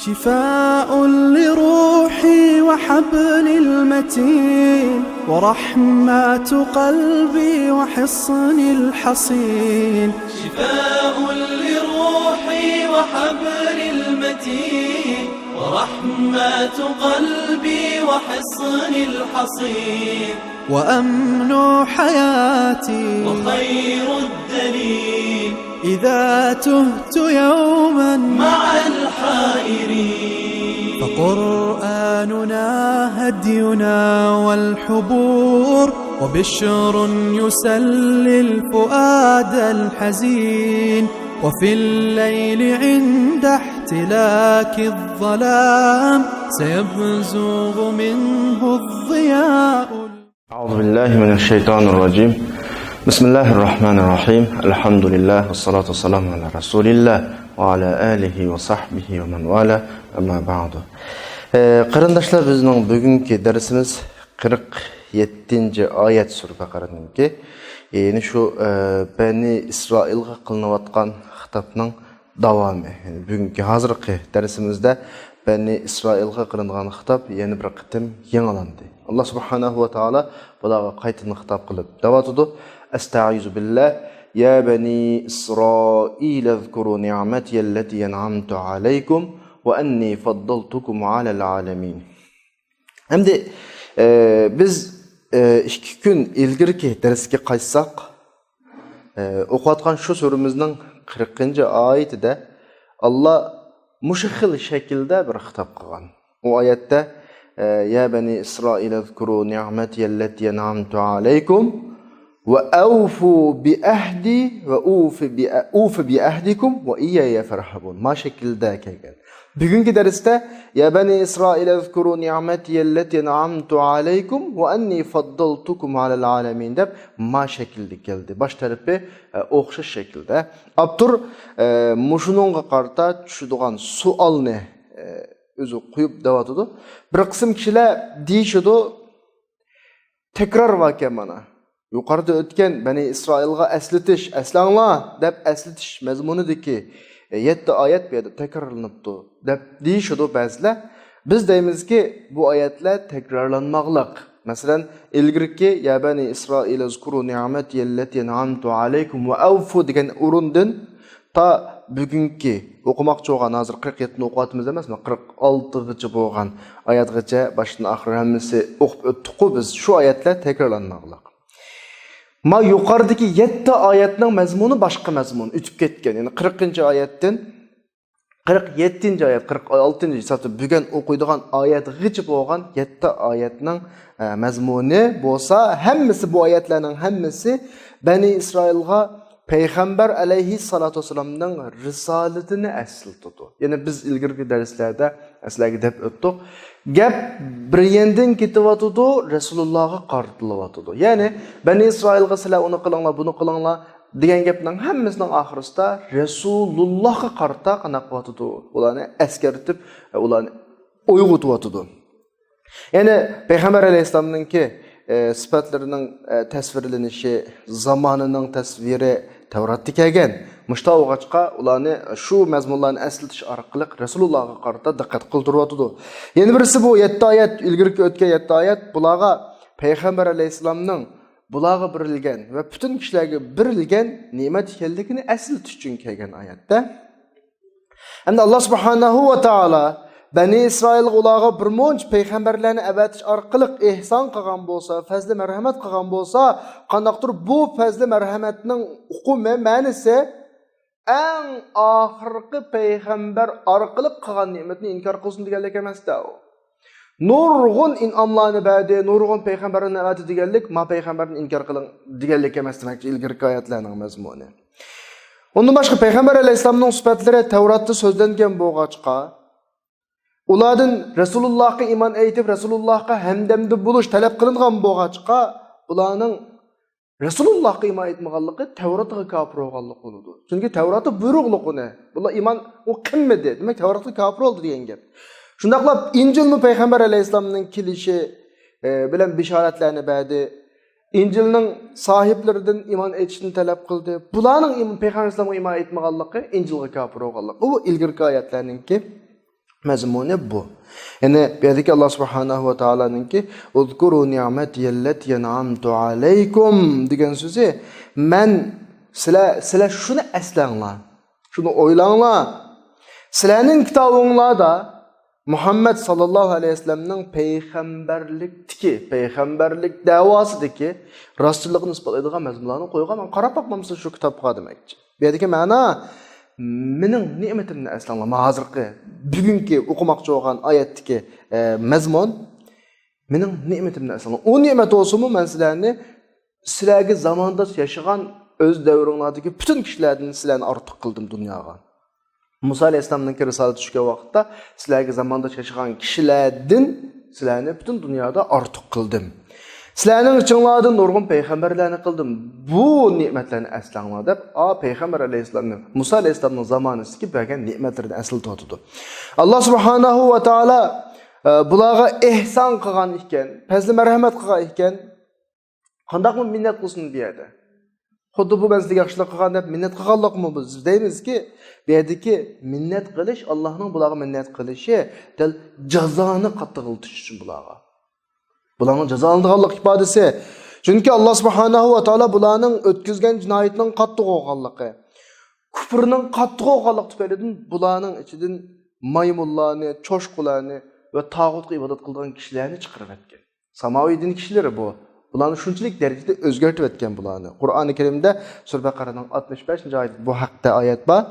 شفاء لروحي وحبل المتين ورحمة قلبي وحصن الحصين. شفاء لروحي وحبل المتين ورحمة قلبي وحصن الحصين. وأمن حياتي وخير الدليل إذا تهت يوما مع الحائرين. فقرآننا هدينا والحبور وبشر يسلي الفؤاد الحزين. وفي الليل عند احتلاك الظلام سيبزغ منه الضياء. أعوذ بالله من الشيطان الرجيم. بسم الله الرحمن الرحيم. الحمد لله والصلاة والسلام على رسول الله وعلى آله وصحبه ومن والاه. أما بعد. Qarindoshlar, bizning bugungi darsimiz 47-oyat sura Baqaraninki. Ya'ni shu Bani Isroilga qilinayotgan xitobning davomi. Yani bugungi hozirgi darsimizda Bani Isroilga qilingan xitob yana bir qitim yangilandi. Allah subhanahu wa ta'ala bularga qaytadan xitob qilib davatudi. Estaizu billah. Ya bani Isroil zkuru ni'mati allati an'amtu alaykum wa anni faddaltukum 'alal alamin. Endi biz 2 kun ilgirki darsga qaytsak, o'qiyotgan shu suramizning 40-oyatida Allah mushxil shaklda bir xitob qilgan. O oyatda Ya bani Isroil zkuru ni'mati allati an'amtu alaykum wa awfu bi ahdi wa ufi bi ahdikum wa iyaya farhabun. Ma şekilde kelgan. Bugungi darsda Ya bani Isroil zkuru ni'mati allati an'amtu alaykum wa anni faddaltukum 'alal alamin deb ma şekilde keldi. Baş tarafı o'xshash shaklda. Abtur mushununga qarta tushadigan savolni özü qo'yib davatudi. Bir qism kishilar deyishadi, takror voqea mana. Yuqorida o'tgan Bani Isroilga aslatish, aslanglar deb aslatish mazmunidagi 7 oyat bu yerda takrorlanibdi deb deyishadi ba'zilar. Biz deymizki, bu oyatlar takrorlanmoqliq. Masalan, ilgirki Ya bani Isroil zkuru ni'mati allati an'amtu alaykum wa awfu degan o'rindan ta bugungi o'qimoqchi bo'lgan hozir 47 ni o'qiyapmiz emasmi? 46-chi bo'lgan oyatgacha boshdan oxir hammasi o'qib o'tdik-ku biz. Shu oyatlar takrorlanmoqliq. Ma yuqoridagi 7 oyatning mazmuni boshqa mazmun o'tib ketgan. Ya'ni 40-oyatdan 47-oyat, 46-chi hisobda bugun o'qiydigan oyatgacha bo'lgan 7 oyatning mazmuni bo'lsa, hammasi bu oyatlarning hammasi Bani Isroilga Peygamber aleyhissalatu vesselam'dan risaletini eslatdı. Yani biz ilgirki derslerde eslerge dep öttük. Gap bir yenden kitivatıdı, Resulullah'a qartılavatıdı. Yani Bani İsrail'ga sizler onu kılanglar, bunu kılanglar degan gapning hammasining oxirisida Resulullah'a qarta qanaqvatıdı. Ularni eskertib, ularni uyg'otyapti. Yani Peygamber aleyhissalom'ninki sifatlarining tasvirlanishi, zamanının tasviri Tevrat'ta kelgan. Mushta o'g'achqa ularni shu mazmunlarni eslatish orqali Rasulullahga qarata diqqat qildiryapti. Yana birisi bu 7 oyat, ilgirki o'tgan 7 oyat bularga Payg'ambar alayhisalomning bularga berilgan va butun kishilarga berilgan ne'mat ekanligini eslatish uchun kelgan oyatda. Endi Alloh subhanahu va taolo Bani Isroil ularga bir munch payg'ambarlarni avatish orqali ihson qilgan bo'lsa, fazli marhamat qilgan bo'lsa, qanaqdir bu fazli marhamatning hukmi ma'nisi eng oxirgi payg'ambar orqali qilgan ne'matni inkor qilsin deganlik emasda. Nurg'un in'omlarni berdi, nurg'un payg'ambarlarni avati deganlik, ma payg'ambarni inkor qiling deganlik emas demakchi ilgirki oyatlarning mazmuni. Undan boshqa payg'ambar alayhisolamning sifatlari Tavratda so'zlangan bo'lg'achqa ulardan Resulullah'a iman etib, Resulullah'a hamdamda buluş talep qilingan bo'lg'achqa, ularning Resulullah'a iman etmaganligi Tavratga kafir bo'lganlik bo'ladi. Chunki Tavratda buyruqligini, bular iman o qilmadi. Demak, Tavratga kafir oldu degan gap. Shundaqlab Injilni payg'ambar alayhisolamning kelishi bilan bishoratlarni berdi. Injilning sohiblaridan iman etishni talab qildi. Bularning payg'ambar alayhisolamga iman etmaganligi Injilga kafir bo'lganligi. Bu ilgirki oyatlarningki mazmuni bu. Yani bu yerdeki Allah subhanahu wa ta'alanınki "Uzkuru ni'metiyellati en'amtu alaykum" degan so'zi, men sizlar shuni eslanglar. Shuni o'ylanglar. Sizlarning kitobinglarda Muhammad sallallahu aleyhi ve sellem'nin peygamberlik davosidagi rostchilikni isbotlaydigan mazmunlarni qo'ygan. Men qarab boqmamsiz shu kitobga demoqchi. Bu yerdagi ma'no mening ne'matimni eslanglar. Men hozirgi bugungi o'qimoqchi bo'lgan oyatdagi mazmun mening ne'matimni eslanglar. O ne'mat bo'lsa-mu men sizlarga zamonda yashagan o'z davringlardagi butun kishilardan sizlarni ortiq qildim dunyoga. Musa alayhissalomning risolati tushgan vaqtda sizlarga zamonda yashagan kishilardan sizlarni butun dunyoda ortiq qildim. Sizlarning ichinglardan nurg'un payg'ambarlarni qildim. Bu ne'matlarni eslanglar deb, payg'ambar alayhissalomning Musa alayhissalomning zamonasidagi bergan ne'matlarni asl tutdi. Alloh subhanahu va taolo bularga ihson qilgan ekan, fazli marhamat qilgan ekan, qandaqmi minnat qilsin deydi. Xuddi bu ben sizga yaxshilik qilgan deb minnat qilganlikmi biz deymizki, bu yerdagi minnat qilish, Allohning bularga minnat qilishi dal jazoni qattiq qiltish uchun bularga. Bularning jazolanganlik ifodasi. Chunki Alloh subhanahu va taolo bularning o'tkazgan jinoyatning qattiq bo'lganligi, kufrning qattiq bo'lganligi tufaylidan bularning ichidan maymunlarni, cho'shqularni va tog'utga ibodat qilgan kishilarni chiqarib etgan. Samoviy din kishilari bu. Bularni shunchalik darajada o'zgartib etgan bularni. Qur'oni Karimda Sura Baqaraning 65-oyatida bu haqda oyat bor.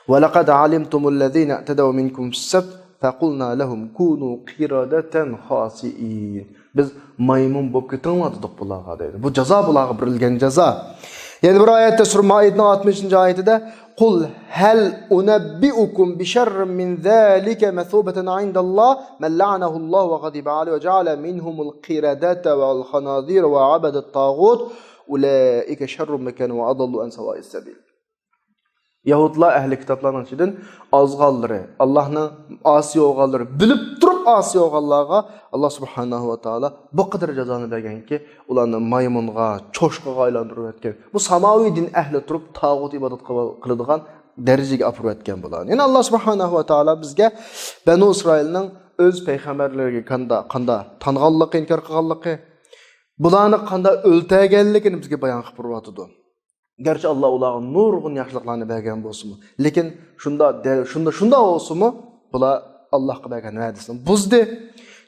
"Va laqad alimtumul ladzina tadaw minkum fis-sabt faqulna lahum kunu qiradatan khasiin." Biz maymun bo'lib ketinglar dedik bularga deydi. Bu jazo bularga berilgan jazo. Yani bir oyatda Sura Maidaning 60-oyatida "Qul hal unabbiukum bi sharrin min zalika mathubatan 'indallah man la'anahu Allah wa ghadiba 'alayhi wa ja'ala minhumul qiradata wal khanazir wa 'abada at-taghut ulaika sharrun makan wa adallu an sawa'is sabil." Yahudlar ahli kitaplarning ichidan ozg'onlari, Allohning osiy o'g'illari, bilib turib osiy o'g'illarga Alloh subhanahu va taolo bu qadar jazoni berganki, ularni maymunga, cho'shqaga aylantirib etgan. Bu samoviy din ahli turib tog'ut ibodat qiladigan darajaga olib etgan bular. Yani Alloh subhanahu va taolo bizga Banu Isroilning o'z payg'ambarlariga qanday tanganligi, inkor qilganligi, bularni qanday o'ltaganligini bizga bayon qilib beradi. Gerçi Allah ularga nurg'un yaxshiliklarni bergan bo'lsa-mu, lekin shunda bo'lsa-mu, bular Allohga bergan va'dasini buzdi,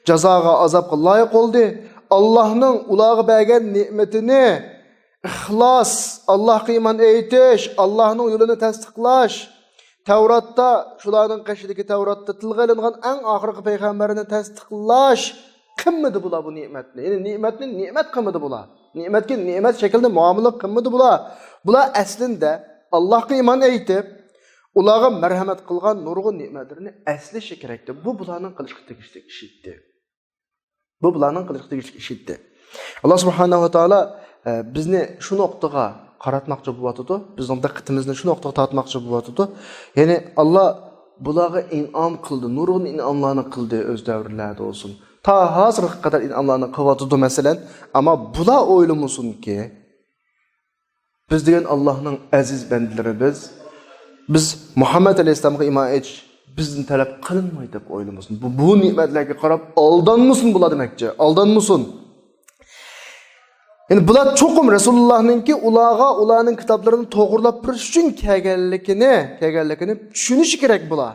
jazoga, azobga loyiq bo'ldi. Allohning ularga bergan ne'matini ixlos, Allohga iymon aytish, Allohning yo'lini tasdiqlash, Tavratda shularning qashidagi Tavratda tilga olingan eng oxirgi payg'ambarni tasdiqlash qilmadi bular bu ne'matni. Ya'ni ne'matni ne'mat qilmadi bular. Ne'matga ne'mat shaklida muomala qilmadi bular. Bular aslida Allohga iymon aytib, ularga marhamat qilgan nurg'un ne'matlarni aslashi kerakdi. Bu bularning qilishga tegishli ish edi. Bu bularning qilishga tegishli ish edi. Alloh subhanahu va taolo bizni shu nuqtaga qaratmoqchi bo'lyapti. Bizning diqqatimizni shu nuqtaga tortmoqchi bo'lyapti. Ya'ni Alloh bularga in'om qildi, nurg'un in'omlarni qildi o'z davrlarida olsun. Ta hozirga qadar in'omlarni qilyapti masalan, ammo bular o'ylamasinki, biz degan Allohning aziz bandalari biz Muhammad alayhisolamga iymon etish bizdan talab qilinmaydi deb o'ylamasin. Bu ne'matlarga qarab aldanmasin bular demakchi, aldanmasin. Yani bular cho'qim Rasulullohninki ularning kitoblarini to'g'rilab berish uchun kelganligini tushunish kerak bular.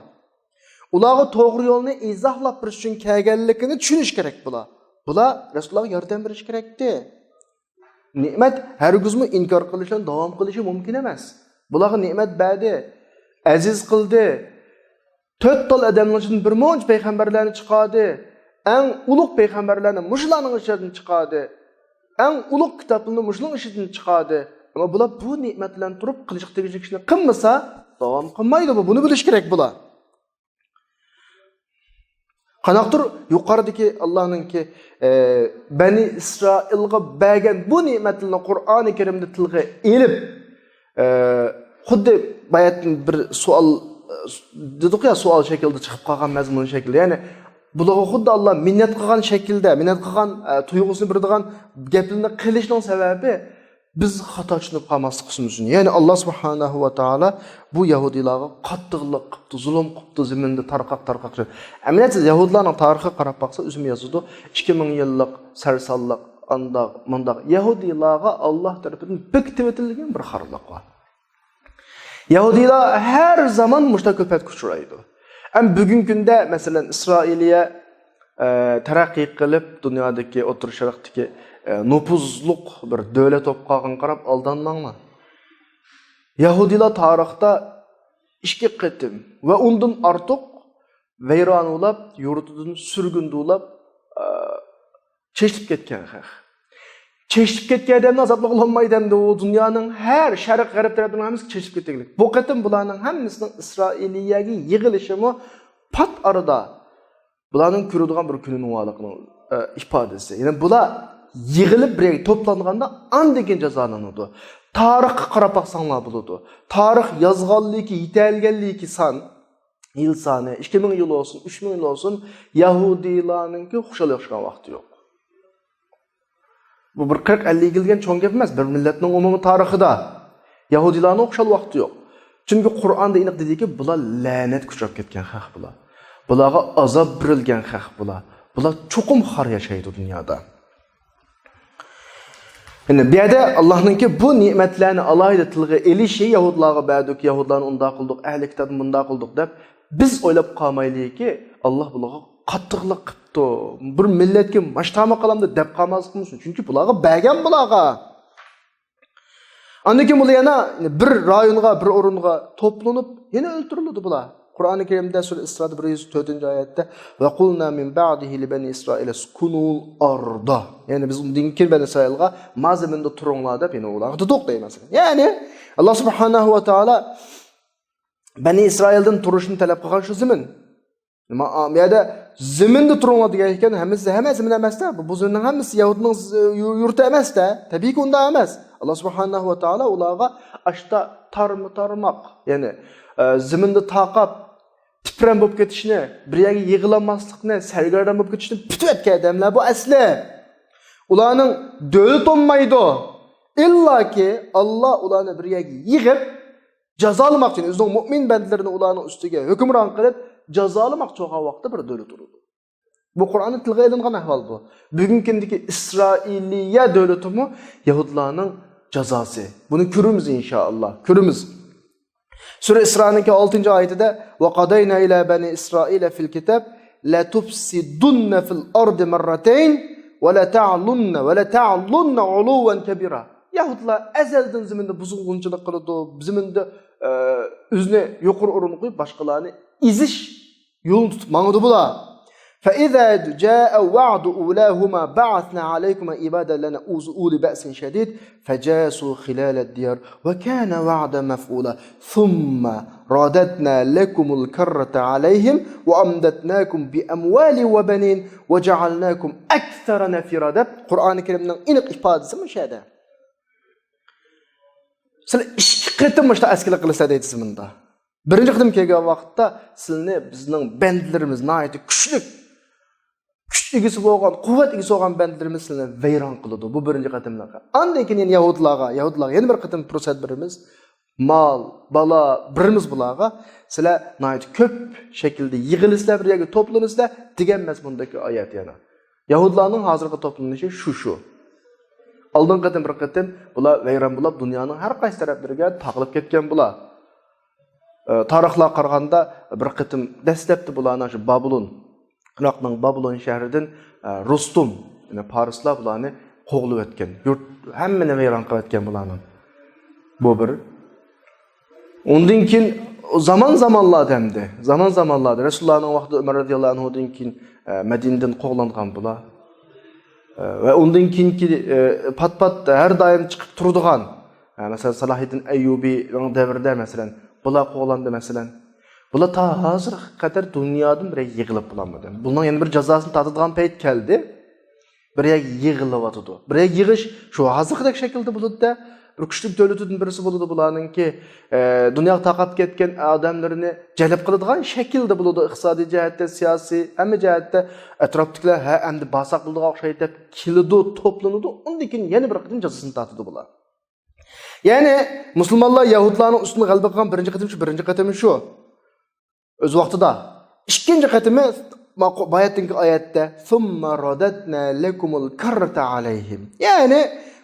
Ularga to'g'ri yo'lni izohlab berish uchun kelganligini tushunish kerak bular. Bular Rasulullohga yordam berish kerakdi. Ne'mat hargizmi inkor qilishdan davom qilishi mumkin emas. Bularga ne'mat berdi, aziz qildi. 4 xil odamlar uchun bir munch payg'ambarlarni chiqardi. Eng ulug' payg'ambarlarni mushlarning ichidan chiqardi. Eng ulug' kitoblarni mushlarning ichidan chiqardi. Ammo bular bu ne'matlarni turib qilishga tegishli ishni qilmasa, davom qilmaydi bu. Buni bilish kerak bular. Qanaqdir yuqoridagi Allohningki Bani Isroilga bergan bu ne'matlarni Qur'oni Karimda tilga elib, xuddi bayatdan bir savol dedik-ya, savol shaklida chiqib qolgan mazmun shaklida. Ya'ni bularga xuddi Alloh minnat qilgan shaklda, minnat qilgan tuyg'usini beradigan gaplarni qilishning sababi biz xato tushunib qolmasligimiz uchun. Ya'ni Alloh subhanahu va taolo bu Yahudilarga qattiqlik qilibdi, zulm qilibdi, zaminda tarqaq. Amaliyotda Yahudilarning tarixiga qarab baqsa, o'zim yozadi, 2000 yillik sarsalliq, mundaq Yahudilarga Alloh tarafidan bekitib etilgan bir xorlik bor. Yahudilar her zaman mushta ko'patga uchraydi. Am bugungi kunda masalan Isroiliya taraqqiy qilib dunyodagi o'tir sharqdagi nüfuzluq bir davlat bo'lib qolgan qarab aldanmanglar. Yahudilar tarixda 2 qitim va undan ortiq vayronulab, yurtidan surgundulab chechib ketgan xalq. Chechib ketgan odamni azobli qilolmaydi hamda u dunyoning har sharq g'arb tarafdan hammasi chechib ketgan. Bu qitim bularning hammasining Isroiliyaga yig'ilishimi pat arada bularning ko'radigan bir kunning varligini ifodasi. Ya'ni bular yig'ilib birga to'planganda andekin jazolanadi. Tarixga qarab baqsanglar bo'ladi. Tarix yozganligi, yetalganligi yil soni 2000 yil olsun, 3000 yil olsun Yahudilarninki xushal yaşagan vaqti yo'q. Bu bir 40-50 yilgan cho'ng gap emas, bir millatning umumiy tarixida Yahudilarning xushal vaqti yo'q. Chunki Qur'onda aniq dediki, bular la'nat kuchab ketgan xalq bular. Bularga azob berilgan xalq bular. Bular cho'qim xor yashaydi dunyoda. Yani bu yerda Allohninki bu ne'matlarni alayda tilga elishi Yahudilarga berdik, Yahudilarni unda qildik, ahli kitobni bunda qildik deb biz o'ylab qolmaylikki, Alloh bularga qattiqlik qilibdi. Bir millatga mashtama qilamdi deb qolmasligimiz uchun. Chunki bularga bergan bularga. Andan bular yana bir rayonga, bir o'ringa to'planib, yana o'ltirildi bular. Qur'oni Karimda sura Isroda 104-oyatda va qulna min ba'dihi li bani Isroil skunul arda. Ya'ni biz undan keyin bani Isroilga mazminda turinglar deb yana ularga dedik deymiz. Ya'ni Alloh subhanahu va taolo bani Isroildan turishni talab qilgan shu zamin. Nima bu yerda zaminda turinglar degan ekan, hammasi zamin emas-da. Bu zaminning hammasi Yahudining yurti emas-da. Tabiiyki unda emas. Alloh subhanahu va taolo ularga ashta tarmoq, ya'ni zaminda taqab tipran bo'lib ketishni, bir yerga yig'ilmaslikni, sargardan bo'lib ketishni bitib etgan odamlar bu asli. Ularning davlat olmaydi. Illaki Alloh ularni bir yerga yig'ib jazolamoqchi, o'zining mu'min bandlarini ularning ustiga hukmron qilib jazolamoqchi bo'lgan vaqtda bir davlat turadi. Bu Qur'onda tilga ilingan ahvol bu. Bugungi kundagi Isroiliya davlatimi Yahudilarning jazosi. Buni ko'ramiz inshaalloh. Ko'ramiz. Sura Isro'ning 6-oyatida va qadayna ila bani Isroila fil kitab la tufsidunna fil ardi marratayn va la ta'lunna uluwan kabira. Yahudilar azaldan zaminda buzg'unchilik qiladi, zaminda o'zini yuqori o'ringa qo'yib boshqalarni izish yo'lini tutib mangdi bular. فإذا جاء وعد أولاهما بعثنا عليكم عبادا لنا أولي بأس شديد فجاسوا خلال الديار وكان وعدا مفعولا ثم رددنا لكم الكرة عليهم وأمددناكم بأموال وبنين وجعلناكم أكثر نفيرا. قرآن الكريم إنق إفادة مشاهدة سل إشقتم مشتا أسكيلة قلسة ديت زمندا. Birinci qidim kelgan vaqtda sizni bizning bandlarimiz nihoyatda kuchli egisi bo'lgan, quvvat egisi bo'lgan bandlarimiz sizni vayron qiladi. Bu birinchi qadamlar. Andan keyin Yahudilarga yana bir qatim fursat beramiz. Mol, bala, birimiz bularga sizlar nihoyat ko'p shaklda yig'ilislar, bir yerga to'planisizlar degan mazmundagi oyat yana. Yahudilarning hozirgi to'planishi shu. Oldin qatim bir qatim bular vayron bo'lib dunyoning har qaysi taraflariga taqilib ketgan bular. Tarixlar qaraganda bir qitim dastlabda bularni shu Iroqning Babylon shahridan Rustum, ya'ni Parislar bularni qo'g'lib o'tgan. Yurt hammani vayron qilib o'tgan bularni. Bu bir. Undan keyin zamonlarda Rasulullohning vaqtida Umar radhiyallohu anhudan keyin Madinadan qo'g'langan bular. Va undan keyinki pat har doim chiqib turadigan, masalan Salohiddin Ayyubining davrida masalan bular qo'g'landi masalan. Bular ta hozir qadar dunyodan bir yig'ilib bo'lmadi. Bundan yana bir jazosini tatadigan payt keldi. Bir yig'ilyotdi. Bir yig'ish shu hozirgidek shaklda bo'ladi-da, bir kuchli davlatning birisi bo'ladi bularningki, dunyoga taqab ketgan odamlarni jalb qiladigan shaklda bo'ladi, iqtisodiy jihatda, siyosiy, hamma jihatda atrofdagilar endi basoq bo'ladigan o'xshaydi deb keladi, to'planadi. Undan keyin yana bir qatim jazosini tatadi bular. Yani Müslümanlar Yahudlarning ustini g'alaba qilgan birinchi qatimi shu. O'z vaqtida. Ikkinchi qatimi bayatdagi oyatda "Summa radatna lakumul karrata alayhim." Yani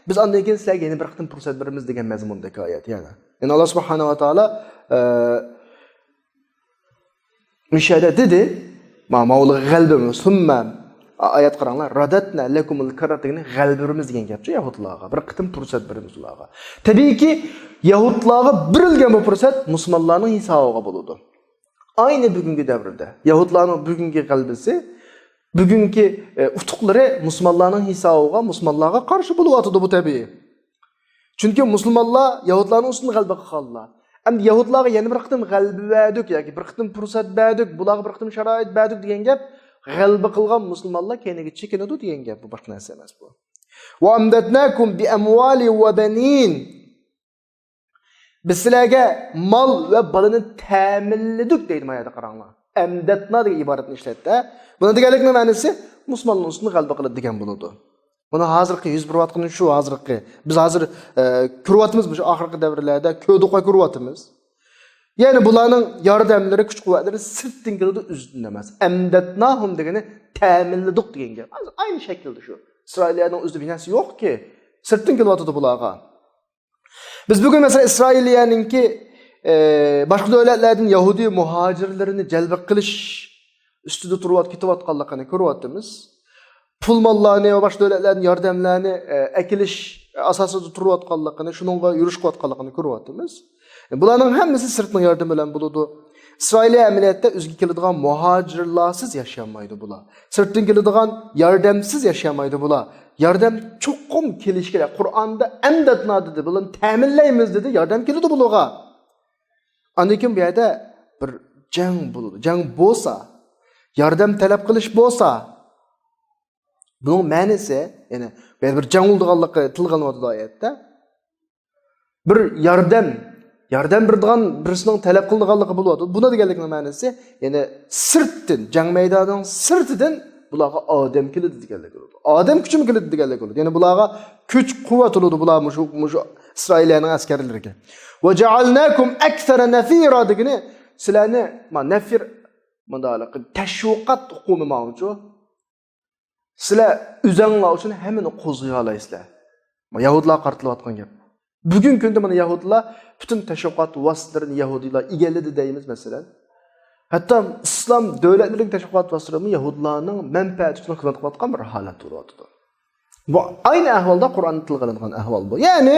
biz ondan keyin sizlarga yana bir qitim fursat beramiz degan mazmundagi oyat yana. Yani Alloh subhanahu va taolo mishada dedi, ma'muli g'albimiz summa oyat qaranglar, radatna lakumul karratini g'albimiz degan gapchi Yahudlarga. Bir qitim fursat beramiz ularga. Tabiiyki Yahudlarga berilgan bu fursat musulmonlarning hisobiga bo'ladi. Ayni bugungi davrda Yahudlarning bugungi qalbisi, bugungi utuqlari musulmonlarning hisobiga, musulmonlarga qarshi bo'lyotdi bu tabiiy. Chunki musulmonlar Yahudlarning ustini g'alaba qilganlar. Endi Yahudlarga yana bir qitim g'alaba berdik yoki bir qitim fursat berdik, bularga bir qitim sharoit berdik degan gap g'alaba qilgan musulmonlar keyingi chekinadi degan gap, bu boshqa narsa emas bu. Va amdatnakum bi amwali va banin. Biz sizlarga mol va bolani ta'minladik deydi mayada qaranglar. Amdatna degan iboratni ishlatdi. Buni deganlikning ma'nosi musulmonlar ustini g'alaba qiladi degan bo'ladi. Buni hozirgi yuz berayotgani shu hozirgi. Biz hozir ko'ryapmiz bu oxirgi davrlarda ko'duqqa ko'ryapmiz. Ya'ni bularning yordamlari, kuch-quvvatlari sirtdan keladi, o'zidan emas. Amdatnahum degani ta'minladik degan gap. Aynı shaklda shu. Isroiliylarning o'zida binasi yo'q-ki, sirtdan kelyapti bularga. Biz bugun mesela İsrailiyninki boshqa davlatlardan Yahudi muhojirlarini jalb qilish ustida turib ketayotganligini ko'ryapmiz. Pul mollarni va boshqa davlatlarning yordamlarini akilish asosida turayotganligini, shuningga yurishayotganligini ko'ryapmiz. Bularning hammasi sirtning yordami bilan bo'ladi. İsrailiya amaliyotda o'ziga keladigan muhojirlarsiz yashamaydi bular. Sirtdan keladigan yordamsiz yashamaydi bular. Yordam cho'qim kelish kerak. Qur'onda amdatna dedi, bularni ta'minlaymiz dedi, yordam keladi bularga. Undan keyin bu yerda bir jang bo'ladi. Jang bo'lsa, yordam talab qilish bo'lsa, buning ma'nosi, ya'ni bir jang bo'lganligi tilg'anyapti oyatda. Bir yordam beradigan birisining talab qilinganligi bo'ladi. Buni deganlikning ma'nosi, ya'ni sirtdan, jang maydonining sirtidan bularga odam keladi deganlik bo'ladi. Odam kuchi keladi deganlik bo'ladi. Ya'ni bularga kuch, quvvat bo'ladi bular mushu Isroillarning askarlariga. Va ja'alnakum aktsara nafira degani sizlarni nafir mundalik tashviqat huquqi mavjud. Sizlar o'zinglar uchun hammani qo'zg'ay olasizlar. Yahudlar qartilayotgan gap. Bugun kunda mana Yahudlar bütün tashviqot vositalarini Yahudiylar egalladi deymiz masalan. Hatto islom davlatlarining tashviqot vositalarini Yahudlarning manfaati uchun xizmat qilayotgan bir holat turibdi. Bu ayni ahvolda Qur'onda tilg'ilingan ahvol bu. Ya'ni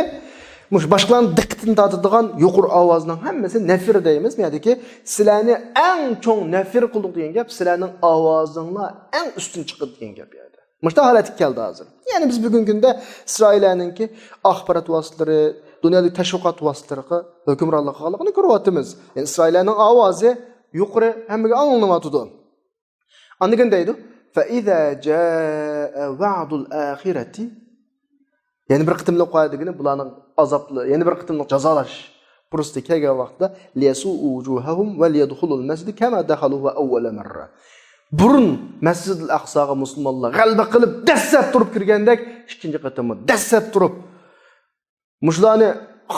mush boshqalarning diqqatini tortadigan yuqori ovozning hammasi nafir deymiz. Ya'niki sizlarni eng cho'ng nafir qildik degan gap, sizlarning ovozinglar eng ustun chiqdi degan gap edi. Mushta holatga keldi hozir. Ya'ni biz bugungi kunda Isroillarningki axborot vositalari, dunyoda tashviqot vositalariga hukmronlik qilganligini ko'ryapmiz. Ya'ni Isroillarning ovozi yuqori hammaga anglanmayapti. Andigan deydi: "Fa iza jaa va'dul axirati" ya'ni bir qitimliq qo'yadigini bularning azobli, ya'ni bir qitimliq jazolash fursati kelgan vaqtda liyasu wujuhahum va liyadkhulul masjid kama dakhaluhu awwala marra. Burun Masjidul Aqsoga musulmonlar g'alaba qilib dassab turib kirgandek, ikkinchi qatimda dassab turib mushlarni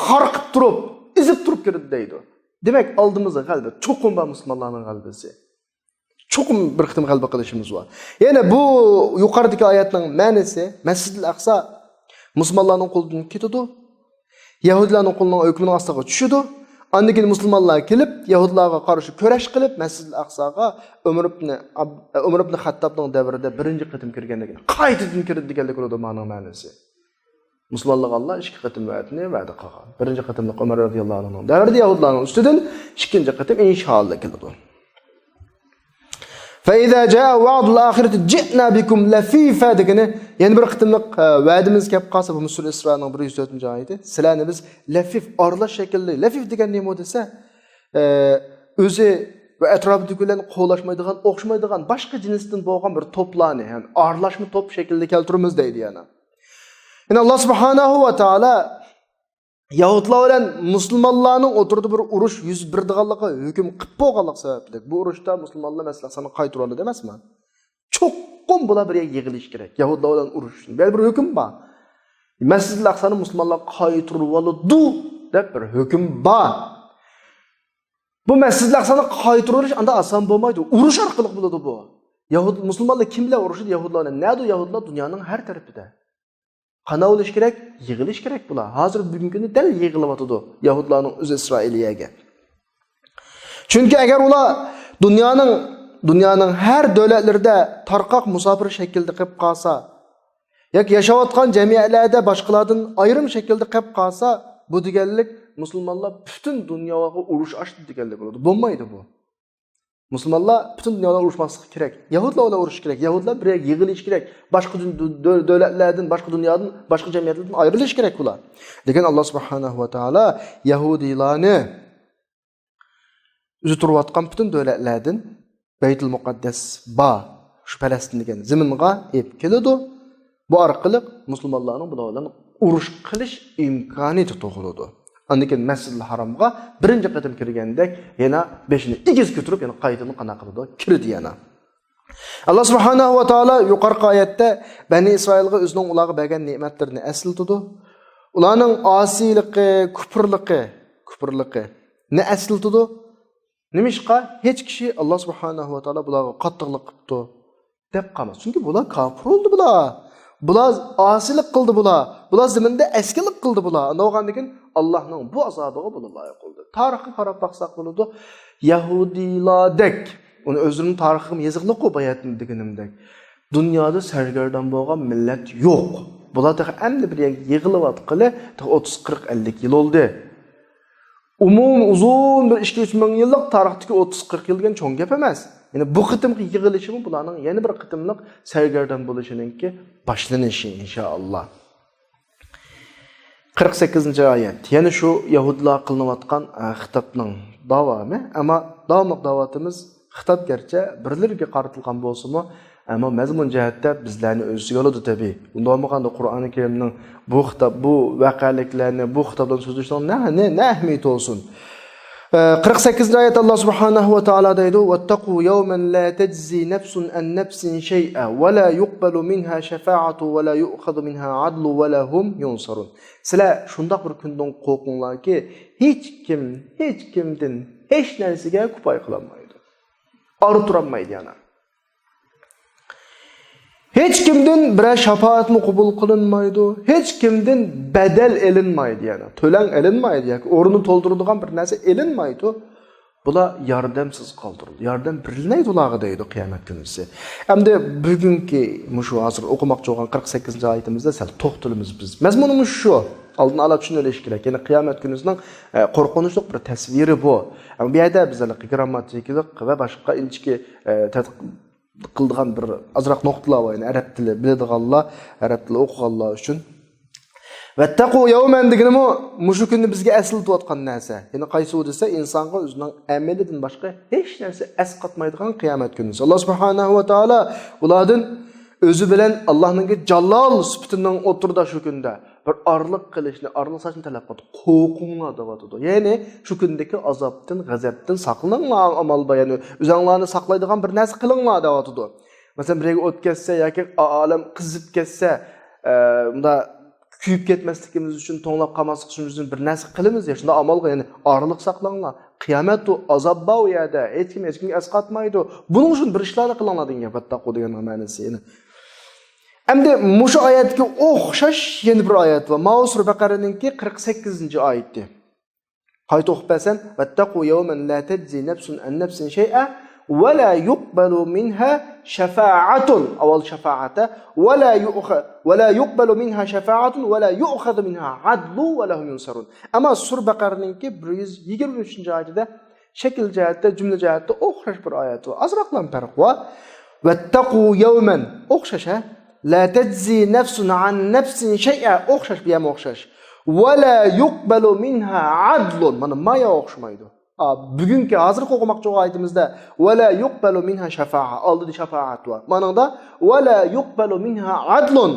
xorqib turib, izib turib kirdi deydi. Demak, oldimizda g'alaba, cho'qim bor musulmonlarning g'alabasi. Cho'qim bir qitim g'alaba qilishimiz bor. Yana bu yuqoridagi oyatning ma'nosi Masjidul Aqso musulmonlarning qo'lidan ketadi. Yahudilarning qo'lining hukmining ostiga tushadi. Ondan keyin musulmonlar kelib, Yahudlarga qarshi kurash qilib, Masjidul Aqsoga Umar ibn Xattobning davrida birinchi qatim kirganligini, qaytadan kirdi deganlik bo'ladi ma'nosi. Musulmonlar Allah ikki qatim va'dani va'da qilgan. Birinchi qatimda Umar radhiyallohu anhu davrida Yahudlarning ustidan, ikkinchi qatim inshaalloh keladi. Fa iza jaa va'dul axirati ji'na bikum lafifa degani, ya'ni bir qitimliq va'dimiz kelib qolsa bu Musul Isroning 104-oyati, sizlarni biz lafif, aralash shaklda, lafif degan nima desa, o'zi va atrofidagilarni qo'llashmaydigan, o'xshamaydigan boshqa jinsdan bo'lgan bir to'plarni, ya'ni aralashma to'p shaklida keltiramiz deydi yana. Ya'ni Alloh subhanahu va taolo Yahudlar bilan musulmonlarning o'tirdi bir urush yuz berdiganligi hukm qilib qo'yganlik sababli. Bu urushda musulmonlar masalan seni qaytira oladi emasmi? Cho'qqum bular bir yerga yig'ilish kerak. Yahudlar bilan urush. Bir hukm bor. Masjid-i Aqsa'ni musulmonlar qaytirib oladi deb bir hukm bor. Bu Masjid-i Aqsa'ni qaytirib olish anda oson bo'lmaydi. Urush orqali bo'ladi bu. Yahud musulmonlar kim bilan urushadi? Yahudlarni. Nerede Yahudlar dunyoning har tarafida. Qana bo'lish kerak, yig'ilish kerak bular. Hozir bugungi kunda dal yig'ilyotdi Yahudlarning o'z Isroiliyaga. Chunki agar ular dunyoning har davlatlarida tarqoq musofir shaklda qilib qolsa, yoki yashayotgan jamiyatlarda boshqalardan ayrim shaklda qilib qolsa, bu deganlik musulmonlar butun dunyoga urush ochdi deganlik bo'ladi. Bo'lmaydi bu. Musulmonlar butun dunyoda urushmasligi kerak. Yahudlar bilan urush kerak. Yahudlar bir yig'ilish kerak. Boshqa davlatlardan, boshqa dunyodan, boshqa jamiyatlardan ayrilish kerak ular. Lekin Alloh subhanahu va taolo Yahudiylarni o'zi turayotgan butun davlatlardan Baytul Muqaddas shu Falastin degan zaminga olib keladi. Bu orqali musulmonlarning bulardan urush qilish imkoniyati tug'iladi. Andikin Masjidil Haromga birinchi qatim kirgandek yana beshini igiz ko'tarib yana qaytini qana qildi, kirdi yana. Alloh subhanahu va taolo yuqorqi oyatda Bani Isroilga o'zining ularga bergan ne'matlarini eslatdi. Ularning osiyligi, kufrligi ne eslatdi? Nimishqa hech kishi Alloh subhanahu va taolo bularga qattiqlik qildi deb qolmas. Chunki bular kafir bo'ldi bular. Bular asilik qildi bular. Bular zaminda eskilik qildi bular. No'g'andikin Allohning bu azobiga bular loyiq bo'ldi. Tarixga qarab baqsaq bo'ladi. Yahudilardek, uni o'zining tarixim yoziqliq qo'yayotgan deganimdek. Dunyoda sargardon bo'lgan millat yo'q. Bular endi bir yig'ilib 30-40 50 yil oldi. Uzun bir 2-3 ming yillik tarixdagi 30-40 yilgan cho'ng gap emas. Yani bu qitimki yig'ilishimi bularning yana bir qitimliq sargardon bo'lishininki boshlanishi inshaalloh. 48-oyat. Yani şu Yahudlar qilinayotgan xitobning davomi, ammo davomli davatimiz xitob gerçi birlariga qaratilgan bo'lsa-mu, ammo mazmun jihatda bizlarni o'ziga oladi tabii. Unda olmaganda Qur'oni Karimning bu xitob, bu vaqaliklarni, bu xitobdan so'zlashning ne ahamiyati olsun. 48-oyat Allah subhanahu wa ta'ala deydi: "Vattaqu yawman la tajzi nafsun an nafsin shay'a wa la yuqbalu minha shafa'atu wa la yu'khadhu minha 'adlu wa la hum yunsarun." Sizlar shundoq bir kundan qo'rqinglarki, hech kimdan hech narsaga ko'pay qilolmaydi. Ori turolmaydi yana. Hech kimdan bir shafaatni qabul qilinmaydi, hech kimdan badal elinmaydi yani. To'lan elinmaydi yoki o'rnini to'ldiradigan bir narsa elinmaydi. Bular yordamsiz qoldirildi. Yordam berilmaydi ularga deydi qiyomat kunisi. Hamda bugungi mushu hozir o'qimoqchi bo'lgan 48-oyatimizda sal to'xtalamiz biz. Mazmunimiz shu. Oldin olib tushunilish kerak. Ya'ni qiyomat kunisining qo'rqinchli bir tasviri bu. Ammo bu yerda bizlar grammatikalik va boshqa inchki qildigan bir azroq nuqtalar bor. Yani arab tili biladiganlar, arab tili o'qiganlar uchun. Vattaqu yawman deganimi mushu kunni bizga aslatayotgan narsa. Yani qaysi desa insonga o'zining amalidan boshqa hech narsa asqatmaydigan qiyomat kuni. Alloh subhanahu va taolo ulardan o'zi bilan Allohning jalol sifatining o'tirda shu kunda bir orliq qilishni, orliq sochni talab qildi. Qo'rqinglar deyotdi. Ya'ni shu kundagi azobdan, g'azabdan saqlaninglar, amal bayani o'zinglarni saqlaydigan bir narsa qilinglar deyotdi. Masalan, birga o't ketsa yoki olam qizib ketsa, unda kuyib ketmasligimiz uchun, to'nglab qolmasligimiz uchun bir narsa qilamiz ya, shunda amalga, ya'ni orliq saqlanglar. Qiyomat u azob bor u yerda, hech kimga asqatmaydi. Buning uchun bir ishlarni qilinglar degan vattaqu degan ma'nosi. Yani endi mushu oyatga o'xshash yana bir oyat va Mausur Baqaraninki 48-oyatda. Qayta o'qib bersan, vattaqu yawman la tajzi nafsun an nafsin shay'a wa la yuqbalu minha shafa'atun. Avval shafa'ata wa la yuqbalu minha shafa'atun wa la yu'khadhu minha 'adlu wa la hum yunsarun. Amma Sur Baqaraninki 123-oyatida shakl jihatda, jumla jihatda o'xshash bir oyat va azroqlan farq bor. Vattaqu yawman o'xshash la tajzi nafsun an nafsin shay'a o'xshash bu ham o'xshash. Va la yuqbalu minha 'adlun. Mana maya o'xshamaydi. Bugungi hozirgi o'qimoqchi oyatimizda va la yuqbalu minha shafa'a, oldida shafa'at bor. Manada va la yuqbalu minha 'adlun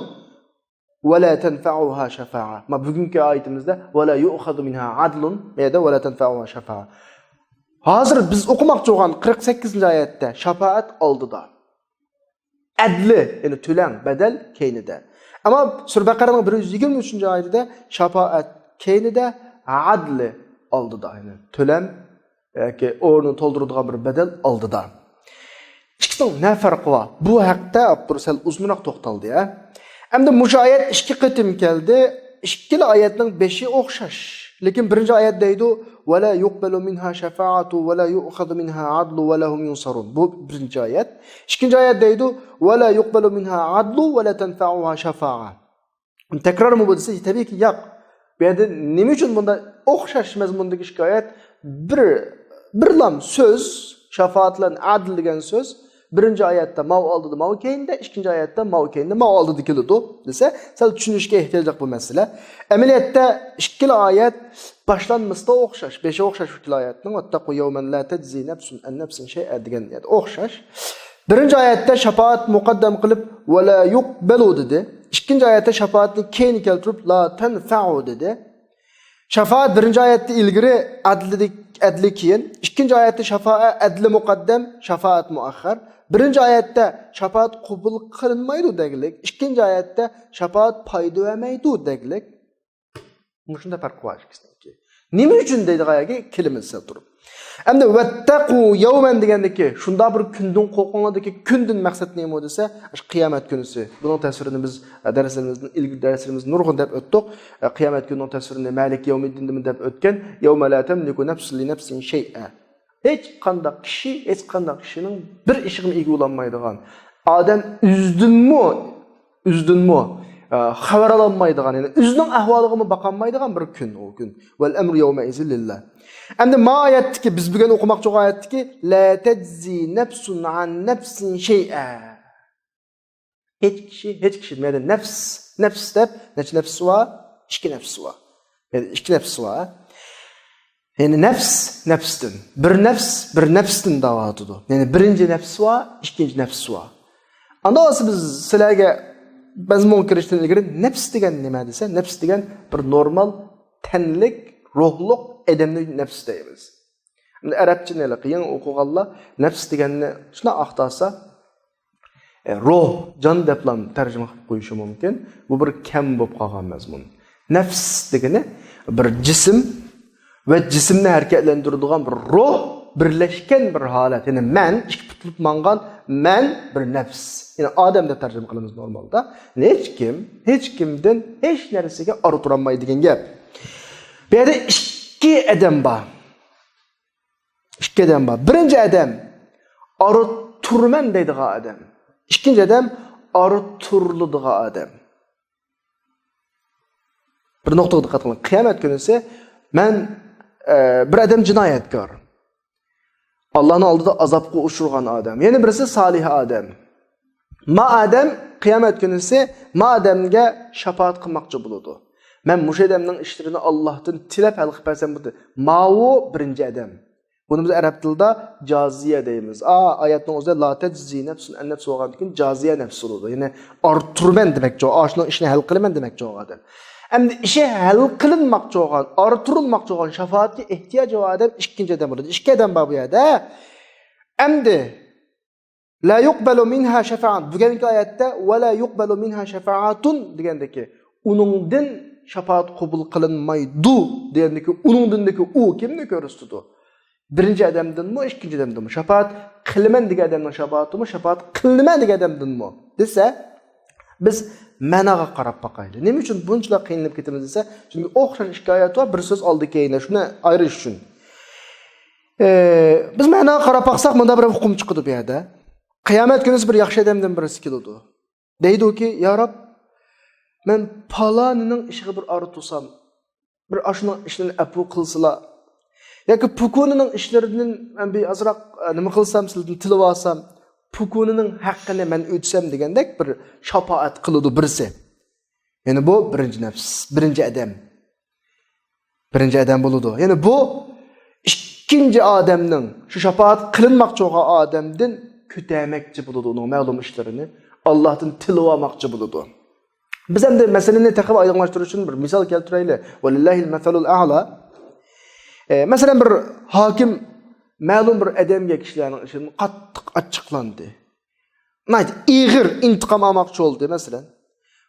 va la tanfa'uha shafa'a. Ma bugungi oyatimizda va la yu'khadhu minha 'adlun, ma'da va la tanfa'uha shafa'a. Hozir biz o'qimoqchi bo'lgan 48-oyatda shafa'at oldida. Adli, yani tülen, bedel keynide. Ama Sure Baqara'nın 123. ayetinde şefaat keynide adli aldı da aynı. Tölem ki orunu toldurduğu bir bedel aldı da. İkisinin ne farkı var? Bu hakta Abdursal uzunroq to'xtaldi ya. Endi bu ayet ikki qitim keldi. İkkili ayetning 5'i o'xshash. Lekin birinchi oyat deydi: "Va la yuqbalu minha shafa'atu va la yu'khadhu minha 'adlu va lahum yunsarun." Bu birinchi oyat. İkinci oyat deydi: "Va la yuqbalu minha 'adlu va la tanfa'uha shafa'a." Tekrar mı bu dese? Tabii ki yok. Bu yerda nima uchun bunda o'xshash mazmundagi shikoyat bir lam söz, shafaat bilan adl degan söz birinci ayette mav aldı mav keyinde, ikinci ayette mav keyinde mav aldı dikildi dese, sal düşünüşke ihtiyacak bu mesele. Emniyette ikili ayet başlanmasında o'xshash, 5'e o'xshash ikili ayetning vattaqu yawman la tajzi nafsun an nafsin shay'a degan ayet o'xshash. Birinci ayette shafaat muqaddam qilib va la yuqbalu dedi. İkinci ayette shafaatni keyin keltirib la tanfa'u dedi. Shafaat birinci ayette ilgiri adli keyin, ikinci ayette shafaat adli muqaddam, shafaat muakhar. Birinci ayette shafaat qabul qilinmaydi degilik, ikinci ayette shafaat paydo vermaydi degilik. Shunda farq bor ikisininki. Nima uchun deydi qayagi kelimasi turib. Endi vattaqu yawman degandiki, shunda bir kundan qo'rqinglardiki, kundan maqsad nima desa, qiyomat kunisi. Buning ta'sirini biz darslarimizning ilk darslarimiz nurg'un deb o'tdik. Qiyomat kunining ta'sirini Malik yawmiddin deb o'tgan, yawma la tamliku nafsun li nafsin shay'a. Hech qanday kishining bir ishig'ini ega bo'lmaydigan, odam üzdünmü xabar alamaydigan, yani o'zining ahvoliga baqolmaydigan bir kun o kun. Vel emru yawma izin lillah. Endi ma oyatdiki biz bugun o'qimoqchi oyatdiki la tajzi nafsun an nafsin shay'a. Hech kishi nima nafs deb necha nafs var? İki nafs var. Yani iki nafs var. Yani nafsdan. Bir nafsdan davatıdı. Yani birinci nafs var, ikinci nafs var. Anda olsa biz sizlarga mazmun kirishdan ilgari nafs degan nima desa, nafs degan bir normal tanlik, ruhliq adamning nafs deymiz. Endi arabcha nima qiyin o'qiganlar nafs deganni shuna aqtasa ruh, jon deb ham tarjima qilib qo'yishi mumkin. Bu bir kam bo'lib qolgan mazmun. Nafs degani bir jism ve cisimni hareketlendirdiğin bir ruh birleşken bir halet. Yani men, iki tutulup mangan men bir nefs. Yani Adem de tercüme kılımız normalde. Hiç kimden hiç neresine arı turanmayı degen gap. Bir yerde iki edem var. Birinci edem arı turmen deydiği adem. İkinci edem arı turluduğu adem. Bir noktaya dikkat edin. Kıyamet günü ise men bir adam cinayetkar. Allah'ın aldığı azapqa uçurgan adam. Yeni birisi salih adam. Ma adam kıyamet günü ise ma adamga şafaat qilmoqchi bo'ladi. Men mush adamning ishlarini Allohdan tilab hal qilib bersam bo'ladi. Ma'u birinci adam. Bunu biz arab tilida jaziye deymiz. Oyatning o'zida la tajzi nafsun an nafs bo'lgandan keyin jaziye nafs bo'ladi. Ya'ni orturman demakchi, ashning ishini hal qilaman demakchi adam. Endi işe hal qilinmoqchi bo'lgan, orttirilmoqchi bo'lgan shafaatga ehtiyoji bor odam ikkinchi odam bo'ladi. Ikki odam bor bu yerda. Endi la yuqbalu minha shafa'at. Bugungi oyatda va la yuqbalu minha shafa'atun degandiki, uningdan shafaat qabul qilinmaydi degandiki, uningdandiki u kimni ko'rsatdi? Birinchi odamdanmi, ikkinchi odamdanmi? Shafaat qilaman degan odamning shafaatimi, shafaat qilmayman degan odamdanmi? Desa, biz ma'noga qarab boqaylik. Nima uchun bunchalar qiynalib ketamiz desa, chunki o'xshash hikoyat va bir so'z oldi keyinda shuni ayirish uchun. Biz ma'noga qarab boqsak, bunda bir hukm chiqadi bu yerda. Qiyomat kuni bir yaxshi odamdan birisi keladi. Deydi-ki, "Ya Rob, men palonining ishiga bir ori tursam, bir ashuni ishini apu qilsalar, yoki pukunining ishlaridan men bir azroq nima qilsam, sizdan tilib olsam, pukunining haqqini men o'tsam" degandek bir shafaat qiladi birisi. Yani bu birinci nefs, birinci adam bo'ladi. Yani bu ikinci adamning şu shafaat qilinmoqchi bo'lgan odamdan ko'tarmoqchi bo'ladi uning ma'lum ishlarini, Allohdan tilib olmoqchi bo'ladi. Biz endi masalani taqib oydinlashtirish uchun bir misol keltiraylik. Vallahil masalul a'la. Masalan bir hokim ma'lum bir adamga kishilarning ishini qattiq achchiqlandi. Mayli, ig'ir intiqom olmoqchi bo'ldi masalan.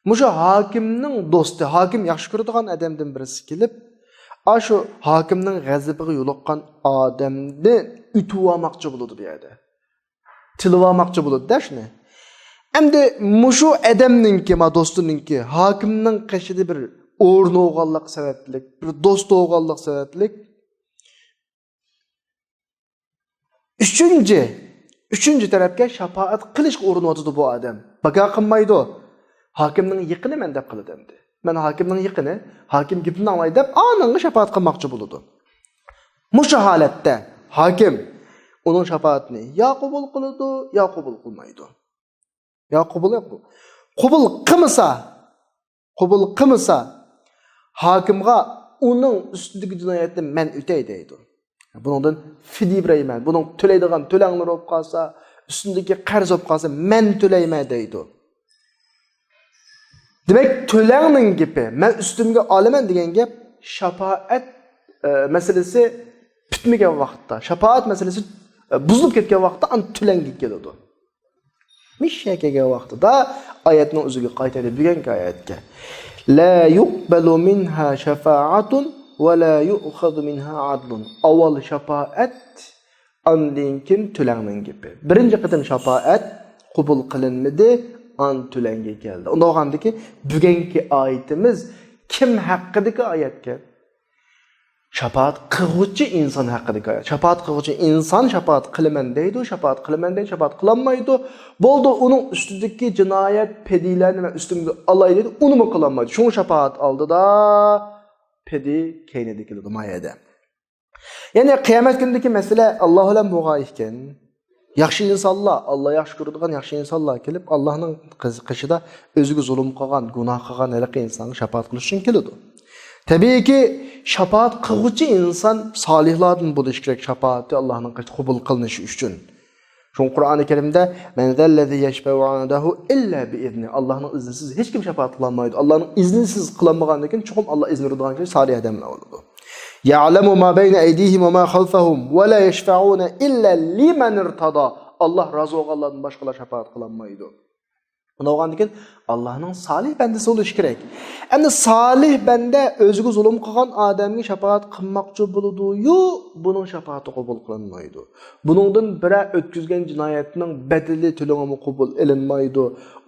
Muşu hakimning do'sti, hakim yaxshi ko'radigan odamdan birisi kelib, shu hakimning g'azabiga yo'liqqan odamni utib olmoqchi bo'ladi bu yerda. Tilib olmoqchi bo'ladi-da shuni. Endi muşu adamninki, ma do'stininki hakimning qishida bir o'rni olganlik sabablik, bir do'st olganlik sabablik Üçüncü tarafga shafaat qilishga urinayotdi bu odam. Baqa qilmaydi. Hakimning yaqini men deb qiladi endi. Men hakimning yaqini, hakim gapini anglaydi deb ananga shafaat qilmoqchi bo'ladi. Mushu holatda hakim uning shafaatini yo qabul qiladi, yo qabul qilmaydi. Yo qabul qilmasa, hakimga uning ustidagi jinoyatni men o'tay deydi. Bundan fidya berayman. Buning to'laydigan to'lanlar bo'lib qolsa, ustindagi qarz bo'lib qolsa, men to'layman deydi. Demak, to'lanning gapi, men ustimga olaman degan gap shafaat masalasi bitmagan vaqtda, shafaat masalasi buzilib ketgan vaqtda an to'langa keladi. Mishga kelgan vaqtida oyatning o'ziga qaytadi degan oyatga. La yuqbalu minha shafa'atun va la yu'khadhu minha 'adlun. Avval shafaat, andin kim to'lanning gapi. Birinchi qatim shafaat qabul qilinmadi, an to'langa keldi. Unda o'g'andiki, bugungi oyatimiz kim haqidagi oyatga? Shafaat qiluvchi inson haqidagi oyat. Shafaat qiluvchi inson shafaat qilaman deydi, shafaat qilaman deydi, shafaat qilolmaydi. Bo'ldi, uning ustidagi jinoyat pedilarni men ustimga olay dedi, uni ham qilolmaydi. Shu shafaat oldida pedi keynida keladi mayada. Ya'ni qiyomat kunidagi masala Alloh bilan bo'lgan ekan. Yaxshi insonlar, Alloh yaxshi ko'radigan yaxshi insonlar kelib, Allohning qiziqishida o'ziga zulm qilgan, gunoh qilgan halaqi insonga shafaat qilish uchun keladi. Tabiiyki, shafaat qiluvchi inson solihlardan bo'lishi kerak, shafaati Allohning qabul qilinishi uchun. Shu Qur'oni Karimda "Men zallazi yashfa'u 'indahu illa bi izni." Allohning iznisiz hech kim shafaat qila olmaydi. Allohning iznisiz qilinmagandan keyin chuqum Alloh izni beradigan kishi solih odamlar bo'ladi. Ya'lamu ma bayna aydihim va ma khalfahum va la yashfa'una illa liman irtada. Alloh rozi bo'lganlardan boshqalar shafaat qila olmaydi. Bundan keyin Allohning solih bandasi bo'lishi kerak. Endi solih banda o'ziga zulm qilgan odamga shafaat qilmoqchi bo'ladi-yu, buning shafaati qabul qilinmaydi. Buningdan biri o'tkazgan jinoyatning badali to'lami qabul qilinmaydi.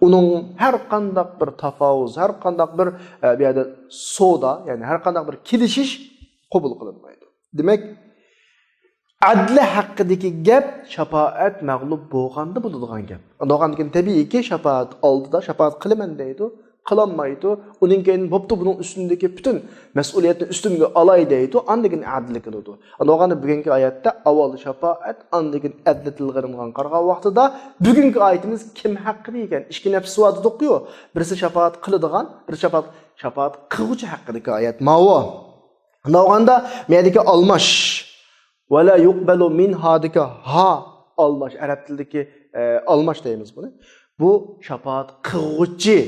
Uning har qanday bir tafovuz, har qanday bir bu yerda soda, ya'ni har qanday bir kelishish qabul qilinmaydi. Demak, adli haqidagi gap shafaat mag'lub bo'lganda bo'ladigan gap. Undan keyin tabiiyki shafaat oldida shafaat qilaman deydi, qilolmaydi. Uning keyin bo'pti buning ustundagi butun mas'uliyatni ustimga olay deydi, andan adli qiladi. Undan bugungi oyatda avval shafaat, andan adli tilg'iringan qarg'a vaqtida bugungi oyatimiz kim haqida ekan? Ikki nafs va'da o'qiyor. Birisi shafaat qiladigan, bir shafaat qiluvchi haqidagi oyat. Ma'vo. Undan mendagi almash va la yuqbalu minhadika ha almash arab tilidagi almash deymiz buni. Bu shafaat qiluvchi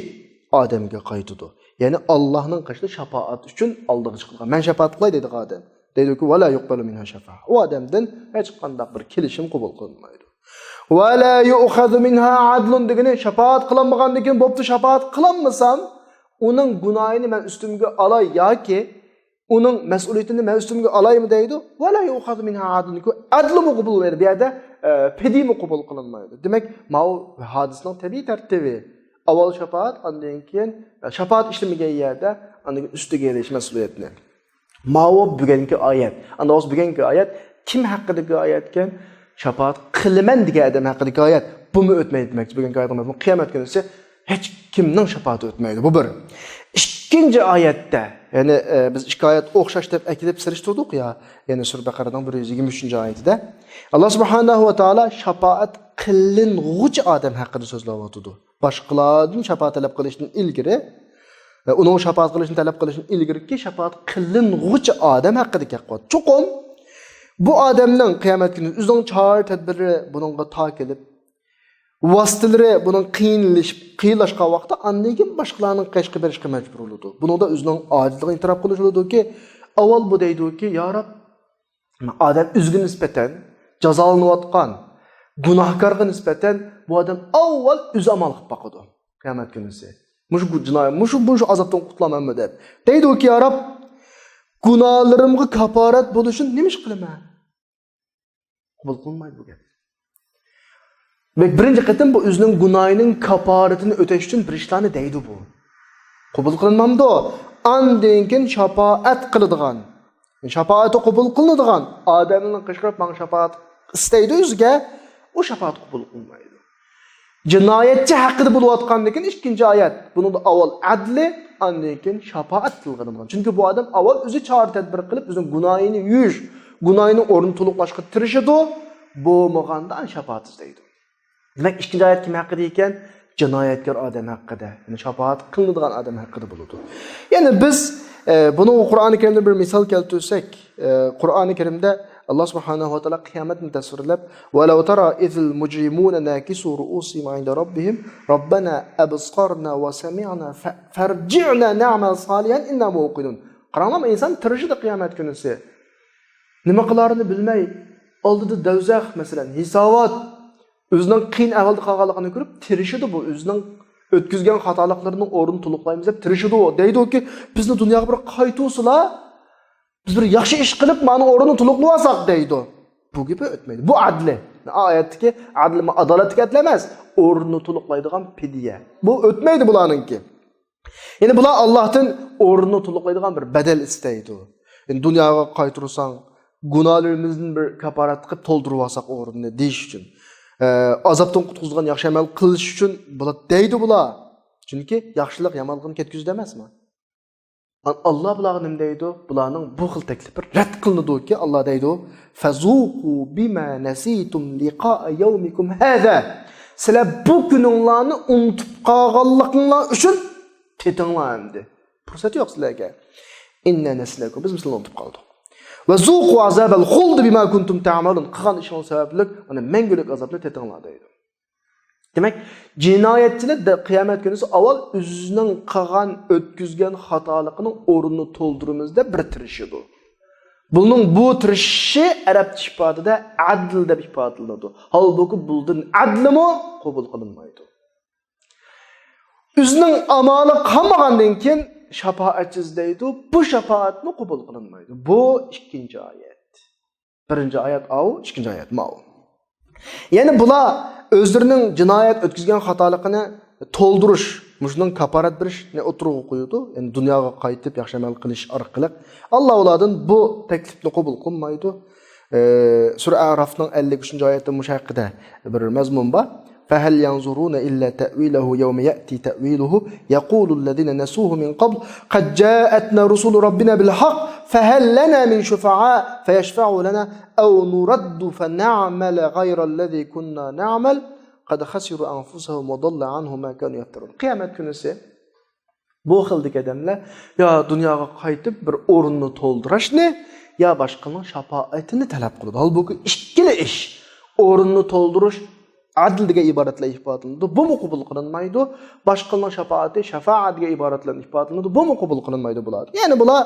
odamga qaytadi. Ya'ni Allohning qishida shafaat uchun oldiga chiqilgan. Men shafaat qilay dedi odam. Deydi-ku va la yuqbalu minha shafa'a. U odamdan hech qanday bir kelishim qabul qilinmaydi. Va la yu'khadhu minha 'adlun degani shafaat qilinmagandan keyin bo'pti shafaat qilinmasam, uning gunohini men ustimga olay yoki uning mas'uliyatini men ustimga olaymi deydi. Va la yu'khadhu minha 'adlun. Adlimi qabul qilinmaydi. Bu yerda pedimi qabul qilinmaydi. Demak, bu hodisning tabiiy tartibi. Avval shafaat, ondan keyin shafaat ishlamagan yerda ondan ustiga elish mas'uliyatni. Ma'vo bugungi oyat. Ana o'z bugungi oyat kim haqidagi oyat ekan? Shafaat qilaman degan odam haqidagi oyat. Buni o'tmaydi demak. Bugungi oyatda qiyomat kuni esa hech kimning shafaati o'tmaydi. Bu bir. Ikkinchi oyatda, ya'ni biz ikki oyat o'xshash deb akilib sirishtirdik ya, ya'ni Sura Baqaraning 123-oyatida Alloh subhanahu va taolo shafaat qiling'uchi odam haqida so'zlayotdi. Boshqalardan shafaat talab qilishdan ilgari, uning shafaat qilishini talab qilishdan ilgari shafaat qiling'uchi odam haqida gapirdi. Chuqur bu odamning qiyomat kuni o'zining chora tadbiri buningga to'kilib vositalari buning qiynalishgan vaqtda andan boshqalarning qashqa berishga majbur bo'ladi. Buningda o'zining ojizligini e'tirof qilishadiki, avval bu deydiki, "Ya Rob, odam o'ziga nisbatan jazolanayotgan gunohkorga nisbatan bu odam avval o'zi amal qilib boqadi qiyomat kunisi. Muşu cinayet, muşu azaptan qutulaman mı deb. Deydi o ki ya Rab, günahlarımga kaparat buluşun nemish qilaman? Qabul qilmaydi bu gap. Ve birinci qatim bu özünün günahının kaparatini öteş üçün bir işlarni deydi bu. Qabul qilinmamdi o. Andan keyin shafaat qiladigan. Shafaati qabul qilinadigan odamning qishqirib men shafaat istaydi o'ziga, o shafaat qabul qilmaydi. Cinayetçi hakkında buluvatkandan keyin ikkinchi oyat. Bunun da avval adli, andan keyin shafaat qilgan. Çünkü bu adam avval o'zi chora tadbir qilib, o'zining gunohini yuyish, gunohini o'rnini to'liqlashga tirishadi. Bo'lmaganda shafaat istaydi. Demak, ikkinchi oyat kim haqida ekan? Jinoyatkor odam haqida. Ya'ni shafaat qilinadigan odam haqida bo'ladi. Ya'ni biz bunu Qur'oni Karimda bir misol keltirsak, Qur'oni Karimda Allah subhanahu wa ta'ala qiyomatni tasvirlab, "Va law tara izil mujrimuna nakisu ru'usihim 'inda rabbihim, Rabbana absarna wa sami'na farji'na na'mal salihan inna muqinun." Qaranglar, inson tirishida qiyomat kunisi. Nima qilarini bilmay, oldida davzax, masalan, hisobot, o'zining qiyin ahvolda qolganligini ko'rib, tirishidi bu, o'zining o'tkazgan xatoliklarning o'rnini to'liqlaymiz deb tirishidi u. Deydi-ki, bizni dunyoga bir qaytusizlar, biz bir yaxshi ish qilib, meni o'rnini to'liqlab olsak deydi. Bu gapi o'tmaydi. Bu adli. Oyatdagi adl adolatga emas, o'rnini to'liqlaydigan fidiya. Bu o'tmaydi bularninki. Ya'ni bular Allohdan o'rnini to'liqlaydigan bir badal istaydi. Endi dunyoga qaytirsang, gunohlarimizning bir kaparat qilib to'ldirib olsak o'rnini deyish uchun. Azapdan qutqizgan yaxshi amal qilish uchun bular deydi bular. Chunki yaxshilik yomonlikni ketkizdi emasmi? Allah bularga nima deydi? Bularning bu xil taklifi rad qilinadi-ki, Allah deydi: "Fazuqu bima nasitum liqa'a yawmikum hada." Sizlar bu kuninglarni unutib qolganliginglar uchun tetinglar endi. Fursat yo'q sizlarga. Inna naslakum, biz sizlarni unutib qoldik. Ve zuqu azabal khuld bima kuntum ta'malun. Qilgan ishing sababli ana mangulik azobni tetinglar deydi. Demek, cinayetçiler de qiyomat kunisi avval o'zining qilgan, o'tkazgan xatoligini o'rnini to'ldirishimizda bir tirishidi. Buning bu tirishi arab ifodasida adl deb ifodalanadi. Halbuki bundan adlimi qabul qilinmaydi. O'zining amali qolmagandan keyin shafaatchiz deydi. Bu shafaatni qabul qilinmaydi. Bu ikkinchi oyat. Birinchi oyat av, ikkinchi oyat mav. Yani bular özlerinin cinayet ötküzgen hatalıqını toldirish, muşunun kaparat berish ne oturuğa qo'yadi. Yani dunyoga qaytib yaxshi amal qilish orqali Allah ulardan bu taklifni qabul qilmaydi. Sura Araf'ning 53-oyatida mushaqida bir mazmun bor. فهل ينظرون إلا تأويله يوم يأتي تأويله يقول الذين نسوه من قبل قد جاءتنا رسول ربنا بالحق فهل لنا من شفعاء فيشفعوا لنا أو نرد فنعمل غير الذي كنا نعمل قد خسروا أنفسهم وضل عنهم ما كانوا يفترون. Kıyamet günüsü bu xildagi adamlar ya dunyoga qaytib bir o'rinni to'ldirishni ya boshqaning shafoatini talab qiladi. Halbuki ikkala ish o'rinni to'ldirish adl degan iboratlar ifodalanadi. Bu mu qabul qilinmaydi? Boshqaning shafaati shafaat degan iboratlar ifodalanadi. Bu mu qabul qilinmaydi bular? Ya'ni bular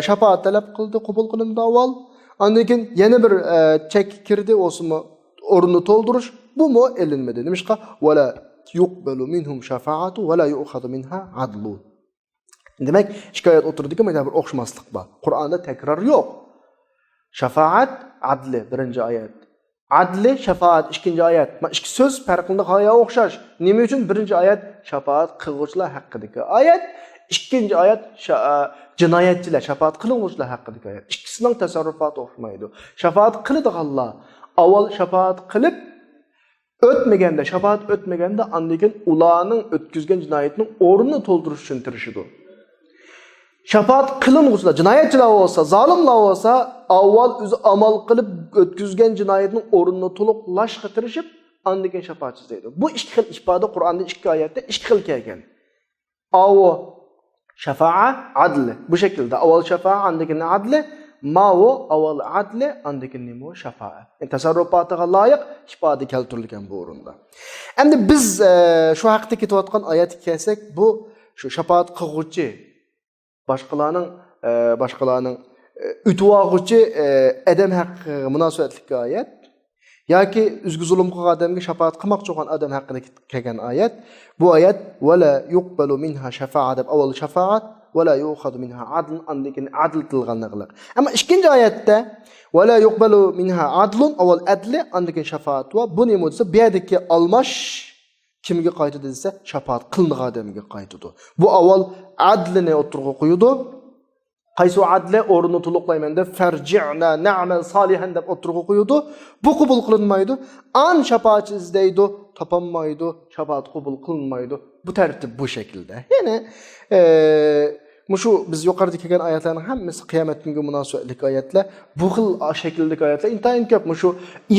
shafaat talab qildi, qabul qilindi avval. Ondan keyin yana bir chek kirdi, o'simi o'rnini to'ldirish, bu mu elinmadi. Nimishqa wala yuqbalu minhum shafaatu wala yu'khadhu minha adlu. Demak, shikoyat o'tirdiku, mana bir o'xshamaslik bor. Qur'onda takror yo'q. Shafaat adli birinchi oyat. Adli shafaat ikkinchi oyat. Ikki so'z farqida g'oya o'xshash. Nima uchun birinchi oyat shafaat qiluvchilar haqidagi oyat, ikkinchi oyat jinoyatchilar, shafaat qiluvchilar haqidagi oyat. Ikkisining tasarrufoti o'xshamaydi. Shafaat qiladiganlar avval shafaat qilib o'tmaganda, shafaat o'tmaganda andikin ularning o'tkazgan jinoyatning o'rnini to'ldirish uchun tirishidi. Shafaat qilinuvchilar, jinoyatchilar bo'lsa, zolimlar bo'lsa, avval o'zi amal qilib o'tkazgan jinoyatning o'rnini to'liqlashga tirishib, andikin shafaatchi deydi. Bu ikki xil ifoda Qur'onda ikki oyatda ikki xil kelgan. Avval shafaat adli. Bu shaklda avval shafaat, andikin adli, ma'u avval adli, andikin nima shafaat. Yani tasarrufatiga loyiq ifoda keltirilgan bu o'rinda. Endi biz shu haqda ketayotgan oyatga kelsak, bu shu shafaat qiluvchi başkalarının ütüvağıcı edem hakkı münasebetlik ayet. yoki üzgü zulm qilgan odamga shafaat qilmoqchi bo'lgan odam haqida kelgan oyat. Bu oyat wala yuqbalu minha shafaat deb avval shafaat wala yu'khadu minha adl andikin adl tilganliq. Ammo ikkinchi oyatda wala yuqbalu minha adlun avval adli andikin shafaat va bu nima desa bu yerdagi almash kimga qaytadi desa shafaat qildigan odamga qaytadi. Bu avval adlini o'tirg'a qo'ydi. Qaysi adli o'rnini to'liqlayman deb farji'na na'mal salihan deb o'tirg'a qo'ydi. Bu qabul qilinmaydi. An shafaatchi izlaydi, topolmaydi, shafaat qabul qilinmaydi. Bu tartib bu shaklda. Ya'ni Mushu biz yuqorida kelgan oyatlarning hammasi qiyomat kuniga munosabatli oyatlar. Bu xil shakldagi oyatlar intayin ko'p. Mushu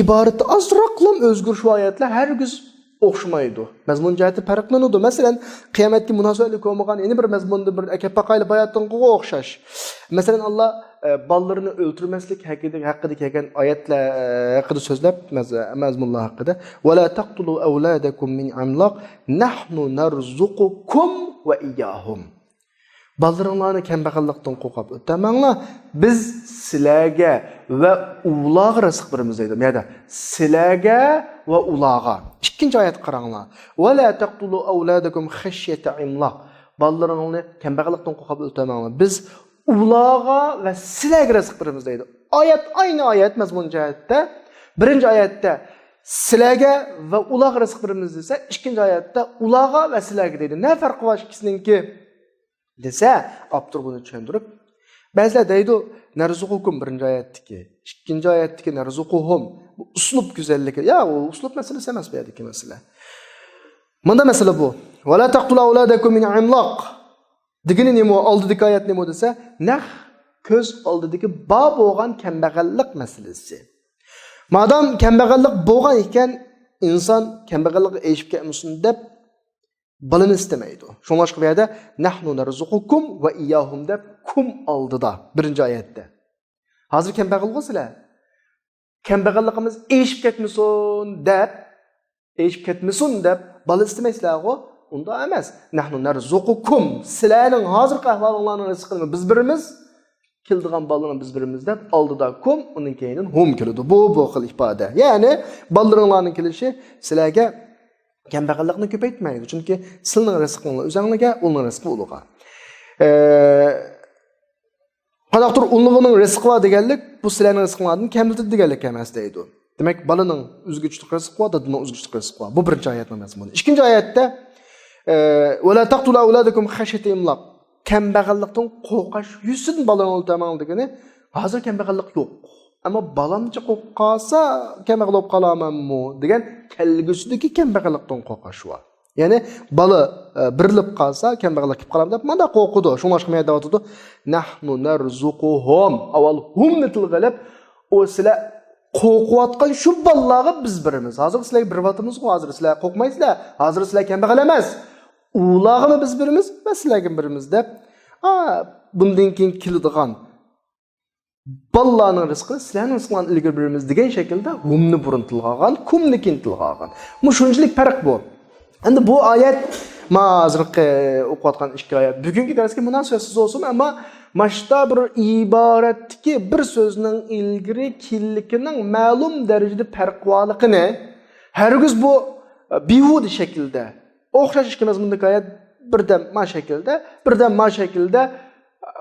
iboratda azroqlam o'zgarish oyatlar hargiz o'xshamaydi. Mazmun jihati farqlanadi. Masalan, qiyomatga munosabatli bo'lmagan yana bir mazmunda bir akapaqayli bayatdan o'xshash. Masalan, Alloh bolalarni o'ldirmaslik haqida kelgan oyatlar haqida so'zlab, mazmunlar haqida "Va la taqtulu awladakum min amlaq, nahnu narzuqukum va iyyahum." Balalarni kambag'allikdan qo'rqib o'tamanglar. Biz sizlarga va ularga rizq beramiz deydi. Ya'ni sizlarga va ularga. Ikkinchi oyat qaranglar. Va la taqtulu awladakum khashyata imlaq. Balalarni kambag'allikdan qo'rqib o'tamanglar. Biz ularga va sizlarga rizq beramiz deydi. Oyat aynı oyat mazmun jihatda. Birinchi oyatda sizlarga va ularga rizq beramiz desa, ikkinchi oyatda ularga va sizlarga deydi. Ne farqi bor ikkisiningki? Desa, Abdur bunu tushuntirib, ba'zilar deydi, narzuqukum birinchi oyatdagi, ikkinchi oyatdagi narzuquhum. Bu uslub go'zalligi. Ya, u uslub masalasi emas bu yerdagi masala. Bunda masala bu. Va la taqtulu awladakum min imlaq. Degani nima oldidagi oyat nima desa, nah ko'z oldidagi bab bo'lgan kambag'allik masalasi. Madam kambag'allik bo'lgan ekan, inson kambag'allikka eshib ketmasin deb balını istemaydi. Şunun başka bir yerde nahnu narzuqukum ve iyyahum deb kum oldida birinci ayette. Hazır kambag'al sizlar. Kambag'alligimiz eshib ketmasin deb balı istemaysizlar-ku. Unda emas. Nahnu narzuqukum. Sizlarning hozirgi ahvolinglarni rizqini biz birimiz, kildigan balını biz birimiz deb oldida kum, uning keyin hum keladi. Bu xil ifoda. Ya'ni balalarning kelishi sizlarga kambag'allikni ko'paytmaydi. Chunki sizning rizqingiz o'zingizga, uning rizqi ulug'a. Qanaqadir ulug'ining rizqi bor deganlik bu sizlarning rizqinglarni kamlitadi deganlik emas deydi. Demak, balaning o'zgachilik rizqi bor, dadining o'zgachilik rizqi bor. Bu birinchi oyatning mazmuni. Ikkinchi oyatda "Va la taqtulu awladakum khashyata imlaq." Kambag'allikdan qo'rqash yusin balani o'ltamang degani, hozir kambag'allik yo'q. Ama balamcha qo'rqib qolsa, kambag'al bo'lib qolamanmi degan kelgusidagi kambag'allikdan qo'rqish bor. Ya'ni bola birilib qolsa, kambag'allik kelib qolam deb mana qo'rqidi. Shunga boshqa mayda aytadi. Nahnu narzuquhum. Avval humni tilg'alab, o sizlar qo'rqayotgan shu bolalarga biz birimiz. Hozir sizlar bir vatimiz, hozir sizlar qo'rqmaysizlar. Hozir sizlar kambag'al emas. Ularga biz birimiz va sizlarga birimiz deb, bundan keyin keladigan Ballarning rizqi sizlarning rizqinglarni ilgari beramiz degan shaklda humni burun tilg'agan, kumni keyin tilg'agan. Shunchalik farq bu. Endi bu oyat hozirgi o'qiyotgan ikki oyat bugungi darsga munosabatsiz bo'lsin, ammo mashta bir iboratdagi bir so'zning ilgari kelligining ma'lum darajada farqliligini hargiz bu behuda shaklda o'xshash ikki mazmundagi oyat birdan ma shaklda, birdan ma shaklda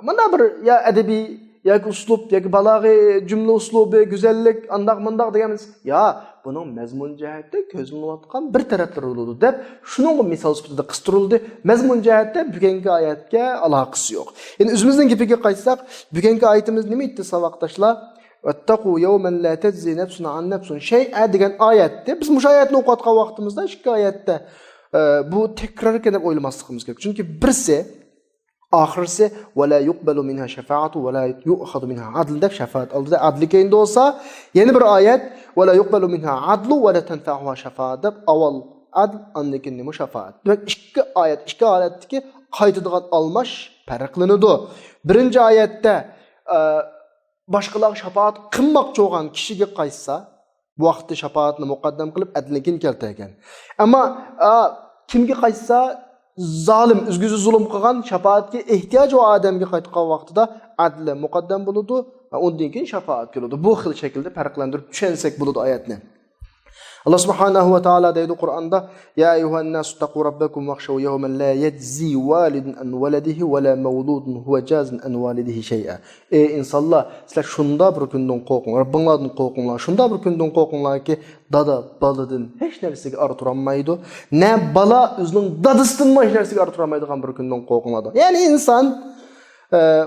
mana bir ya adabiy yoki uslub, yoki balag'iy jumla uslubi, go'zallik, andaq-mandaq deganmiz. Ya, buning mazmun jihatda ko'zlanayotgan bir taraflar bo'ladi deb, shuning misol sifatida qistirildi. Mazmun jihatda bugungi oyatga aloqasi yo'q. Endi o'zimizning gapiga qaytsak, bugungi oyatimiz nima aytdi saboqdoshlar? Vattaqu yawman la tajzi nafsun an nafsun shay'a degan oyatda biz mush oyatni o'qiyotgan vaqtimizda ikki oyatda bu takror ekan deb o'ylamasligimiz kerak. Chunki birsi oxirisi va la yuqbalu minha shafa'atu va la yu'khadu minha adl deb shafaat oldida adli keyinda bo'lsa, yana bir oyat va la yuqbalu minha adlu va la tanfa'uha shafa'at deb avval adl andan nima shafaat. Demak, ikki oyatdagi qaytadigan almash farqlanadi. Birinchi oyatda boshqalar shafaat qilmoqchi bo'lgan kishiga qaytsa, bu vaqtda shafaatni muqaddam qilib adlni keyin keltirgan. Ammo kimga qaytsa zalim, üzgüzü zulüm qilgan shafaatga ehtiyoj va odamga qaytgan vaqtida adli muqaddam bo'ladi va undan keyin shafaat keladi. Bu xil shaklda farqlantirib tushunsak bo'ladi oyatni. Allah subhanahu wa ta'ala deydi Kur'an'da Ya eyyuhan nasu taqu rabbakum vakhshaw yawman la yajzi walidun an waladihi wa la mawludun huwa jazin an walidihi shay'a. Ey insanlar, sizlar şunda bir gündən qorqun, Rabbinglardan qorqunlar. Şunda bir gündən qorqunlar ki, dada baladan hech narsaga arturanmaydı. Ne bala özünün dadısından hech narsaga arturanmaydigan bir gündən qorqunlar. Yani insan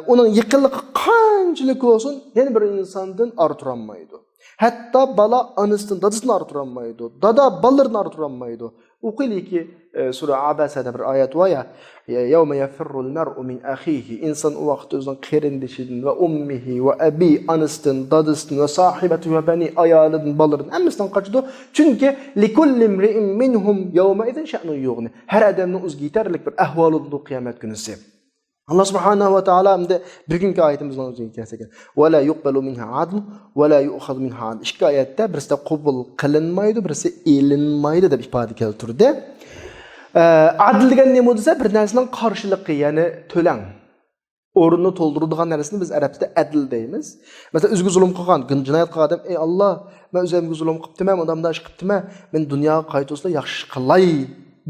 onun yıkılığı qanchalik olsun, yeni bir insandan arturanmaydı. Hatta bala anısından dadısından arturanmaydı. Dada ballardan arturanmaydı. Uqili ki Sura Abasa'da bir ayet var ya yevme yafirrul mer'u min ahihi insan o vaqt özünün qerindişindən ve ummihi ve abi anısından dadısından ve sahibeti ve bani ayalından ballardan hemmisinden qaçdı. Çünkü likulli imri'in minhum yevme idin şa'nu yughni. Her adamın o'ziga yetarlik bir ahvoli bo'ldi qiyomat kunisi. Allah subhanahu wa ta'ala hamda bugungi oyatimizdan o'ziga kelsak, "Va la yuqbalu minha adl va la yu'khadhu minha adl." Ikki oyatda birisi qabul qilinmaydi, birisi elinmaydi deb ifoda keltirdi. Adl degan nima desa, bir narsaning qarshiligi, ya'ni to'lang. O'rnini to'ldiradigan narsani biz arabda adl deymiz. Masalan, o'ziga zulm qilgan, jinoyat qilgan odam, "Ey Alloh, men o'zimga zulm qilibman, odamda ish qilibman, men dunyoga qaytsa yaxshi qilay"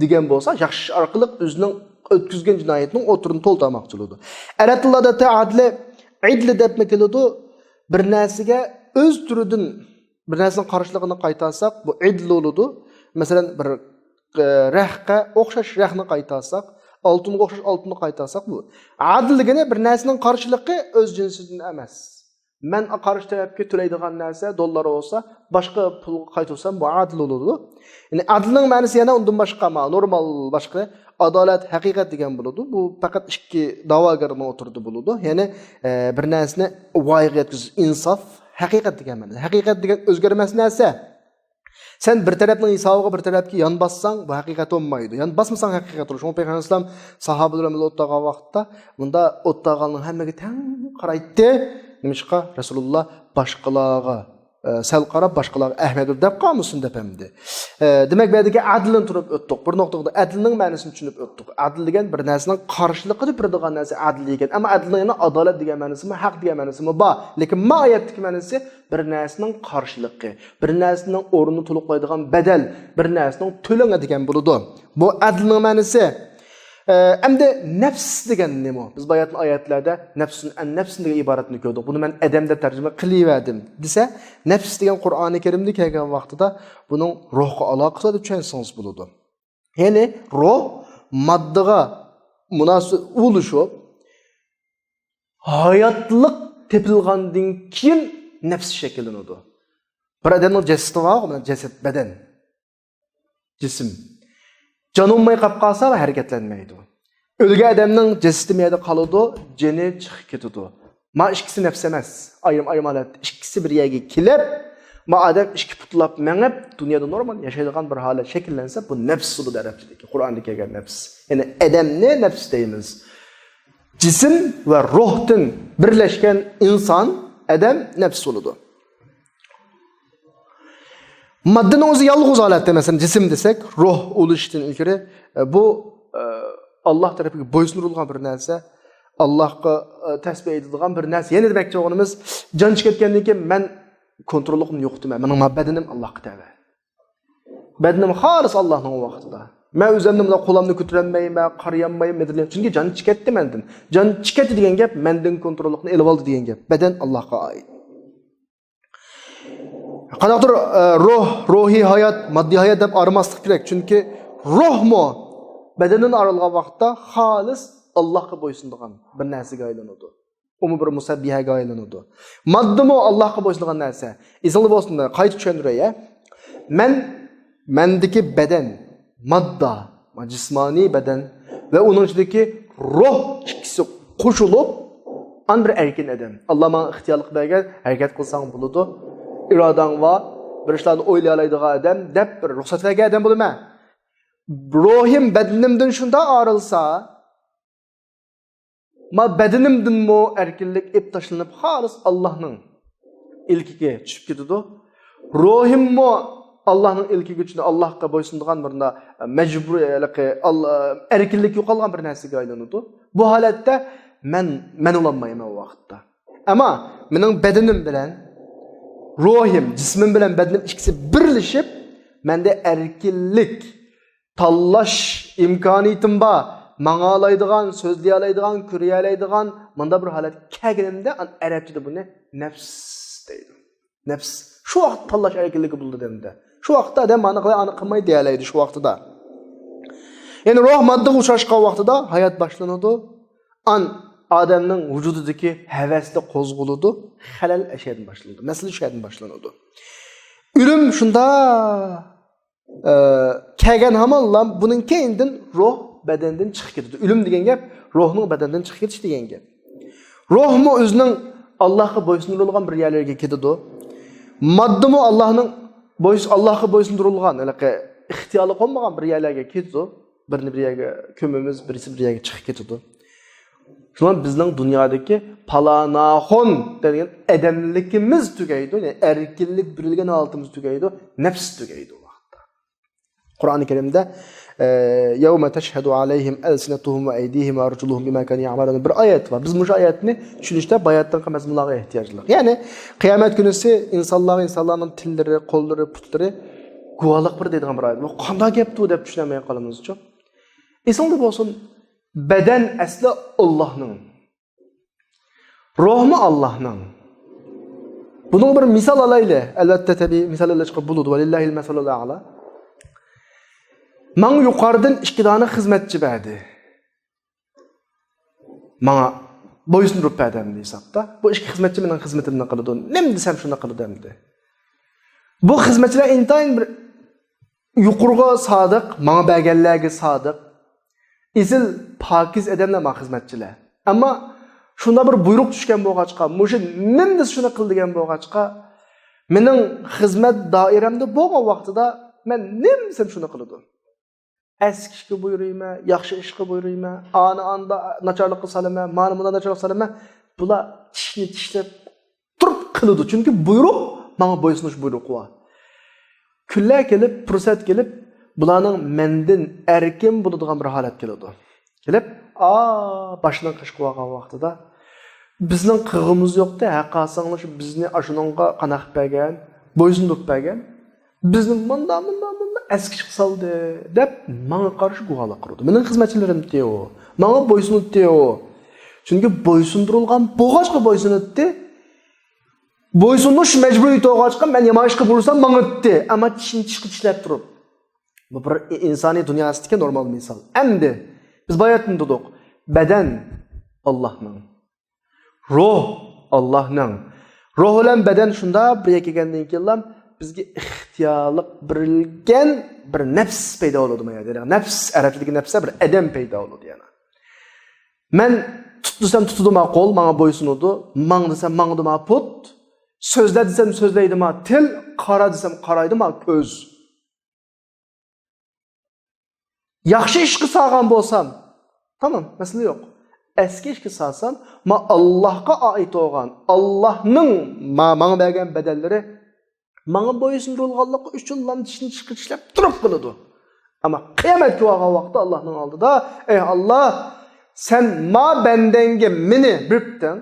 degan bo'lsa, yaxshi orqali o'zining ötküzgen cinayetinin oturunu to'ldirmoqchi bo'ldi. Arab tilida ta'adli, idli deb keladi. Bir narsaga o'z turidan bir narsaning qarshiligini qaytarsak, bu idl bo'ladi. Masalan, bir rahqa o'xshash rahni qaytarsak, oltinga o'xshash oltinni qaytarsak bu. Adl degani bir narsaning qarshiligi o'z jinsidan emas. Men qarshi tarafga to'laydigan narsa dollar bo'lsa, boshqa pulga qaytarsam bu adl bo'ladi. Ya'ni adlning ma'nosi yana undan boshqa, normal boshqa adolat, haqiqat degan bo'ladi. Bu faqat ikki da'vogarning o'tirdi bo'ladi. Ya'ni bir narsani voyaga yetkazish, insof, haqiqat degan ma'no. Haqiqat degan o'zgarmas narsa. Sen bir tarafning hisobiga bir tarafga yon bossang, bu haqiqat bo'lmaydi. Yon bosmasang haqiqat olur. Shunga Payg'ambar sollallohu alayhi vasallam sahobalar bilan o'tgan vaqtda bunda o'tganning hammaga tang qaraydi. Nimishqa Rasululloh boshqalarga sal qarab boshqalarga ahmad deb qolmasin deb hamdi. Demak, bu yerdagi adlni turib o'tdik. Bir nuqtada adlning ma'nosini tushunib o'tdik. Adl degan bir narsaning qarshiligida turadigan narsa adl ekan. Ammo adlning adolat degan ma'nosimi, haq degan ma'nosimi bor. Lekin ma'oyatdagi ma'nosi bir narsaning qarshiligi, bir narsaning o'rnini to'liqlaydigan badal, bir narsaning to'langa degan bo'ladi. Bu adlning ma'nosi. Endi nafs degan nima? Biz bu oyatlarda nafsun an-nafs degan iboratni ko'rdik. Buni men adam deb tarjima qilaverdim. Desa, nafs degan Qur'oni Karimda kelgan vaqtida buning ruhga aloqasi deb tushunsangiz bo'ladi. Ya'ni ruh moddaga munosib bo'lishib, hayotlik tepilgandan keyin nafs shakllanadi. Bir odamning jasadi bor, jasad badan. Jism. Canılmay qap qalsa hareketlenmeydi. Ölgü adamның jasadi meyada qaladi, jeni chiqib ketadi. Ma ikkisi nafs emas, ayrim holat. Ikkisi bir yerga kelib, ma adam ikki putlab mengib, dunyoda normal yashaydigan bir holat shakllansa, bu nafs bo'ladi arabchadagi, Qur'onda kelgan nafs. Ya'ni adamni nafs deymiz. Jism va ruhdan birlashgan inson adam nafs bo'ladi. Maddenin o'zi yalnız holatda, mesela cisim desek, ruh oluşdan ilgari bu Allah tarafiga bo'ysundirilgan bir narsa, Allohga tasbih etilgan bir narsa. Ya'ni demakchi o'g'limiz jon chiqayotgandan keyin men kontrolligim yo'q deyman. Mening badanim Allohga tabe. Badanim xolis Allohning vaqtida. Men o'zimni bilan qo'limni ko'tarolmayman, qarayolmayman dedim. Chunki jon chiqatdi mendan. Jon chiqatdi degan gap mendan kontrolligini elib oldi degan gap. Badan Allohga oid. Qanaqadir ruhiy hayot, moddiy hayot deb ayırmaslik kerak. Chunki ruh mu badandan ayrılgan vaqtda xolis Allohga bo'ysundigan bir narsaga aylanadi. Umi bir musabbihaga aylanadi. Modda mu Allohga bo'ysundigan narsa. Esingizda bo'lsin, qayta tushuntiray. Mendagi badan, modda, jismoniy badan va uning ichidagi ruh ikkisi qo'shilib an bir erkin adam. Alloh menga ixtiyorlik bergan, harakat qilsang bo'ladi. İradan var, bir işlerini oylayalıydığı adam, dep bir ruhsat vergen adam bulma. Ruhim bedenimden şunda ağrılsa, ma bedenimden mu erkinlik ip taşlanıp halis Allah'ın ilkige düşüp gidiyordu. Ruhim mu Allah'ın ilki gücünde Allah'a boysunduğun birinde mecburiylik, erkinlik yok olan bir nesige aylanıyordu. Bu halette men olanmayım o vakitte. Ama benim bedenim bilen ruhim, cismim bilen bedenim ikisi birleşip mende erkinlik, tanlash imkaniyetim bor. Manga alaydigan, so'zlay alaydigan, ko'ray alaydigan menda bir holat kelganimda arabchada buni nafs deydi. Nafs. Shu vaqt tanlash erkinligi bo'ldi demda. Shu vaqtda adam mani qilmay deyalaydi shu vaqtida. Yani ruh moddaga uchrashgan vaqtida hayot boshlanadi. Adamning vujudidagi havasda qo'zg'aladi, xalal ashadin boshlanadi. Masala shadin boshlanadi. O'lim shunda kelgan hamallam buning keyindan ruh badandan chiqib ketadi. O'lim degan gap ruhning badandan chiqib ketish degan gap. Ruhmi o'zining Allohga bo'ysundirilgan bir yerlarga ketadi. Moddami Allohning Allohga bo'ysundirilgan, ixtiyori qolmagan bir yerlarga ketadi. Birini bir yerga ko'mimiz, birisi bir yerga chiqib ketadi. Şundan bizning dunyodagi palanaxon degan adamligimiz tugaydi, yani erkinlik birilgan holatimiz tugaydi, nafs tugaydi o vaqtda. Qur'oni Karimda yawma tashhadu alayhim alsinatuhum va aydihim va arjuluhum bima kanu ya'malun bir oyat var. Biz bu oyatni tushunishda bayatdan mazmunlarga ehtiyojlar. Ya'ni qiyomat kunisi insonlarning tillari, qo'llari, putlari guvohlik bir deydigan bir oyat. Bu qanday gapdi deb tushunmay qolamiz-ku. Esingda bo'lsin, beden asli Allah'ның. Ruhmu Allah'ның. Bunun bir misal alaylı. Elbette tabi misal çıkıp buludu. Velillahil mesalul a'la. Man yukarıdan 2 tane hizmetçi verdi. Bana boysundurup verdim hesapta. Bu 2 hizmetçi benim hizmetimden kılıdı. Ne mi desem şuna kılıdı demdi. Bu hizmetçiler intayin bir yukurga sadık, bana belgellerge sadık. İsil pakiz edemle ma hizmetçiler. Ama şunda bir buyruk düşken boğaçka, muşu nimdiz şuna kıl degen boğaçka, menin hizmet dairemde boğa vaxtıda men nimsem şuna kılıdı. Eski işki buyuruyma, yaxşı işki buyuruyma, anda naçarlıkı salama, manımında naçarlık salama, bula tişini tişlep durup kılıdı. Çünkü buyruk, bana boysunuş buyruk var. Küller gelip, fırsat gelip, bularning mendin erkin bo'ladigan bir holat keladi. Kelib, başından qishqib olgan vaqtida bizning qig'imiz yo'qda, haqasanglash bizni ashuningga qanaq bergan, bo'ysundirib bergan, bizni munda eskish qildi deb menga qarshi guvohlik qildi. Mening xizmatchilarim deo, menga bo'ysunib deo. Chunki bo'ysundirilgan bo'g'achqa bo'ysunibdi. Bo'ysunish majburiyat o'g'achqa men yamoshga bo'lsam menga deb, ammo tishlab turib. Bu bir insani dünyasındaki normal misal. Endi biz bayatını dedik. Beden Allah'ның. Ruh Allah'ның. Ruh bilan beden şunda bir kelgandan keyin bizga ixtiyorlik berilgan bir nafs paydo bo'ladi mana. Yani nafs arabchadagi nafs bir adam paydo bo'ladi yana. Men tutsam tutuduma qo'l, menga bo'ysunudi. Mang desam mangdima put. So'zla desam so'zlaydima til, qara desam qaraydima ko'z. Yaxşı iş qilsam bo'lsam, tamam, mesele yok. Eski iş qilsam, ma Allah'a ait olgan, Allah'ның menga bergan bedellari menga bo'ysundirilganligi uchun lam tishni chiqishlab turib qiladi. Ama qiyomatga bo'lgan vaqtda Allah'ның oldida, ey Allah, sen ma bendenge meni biriptin,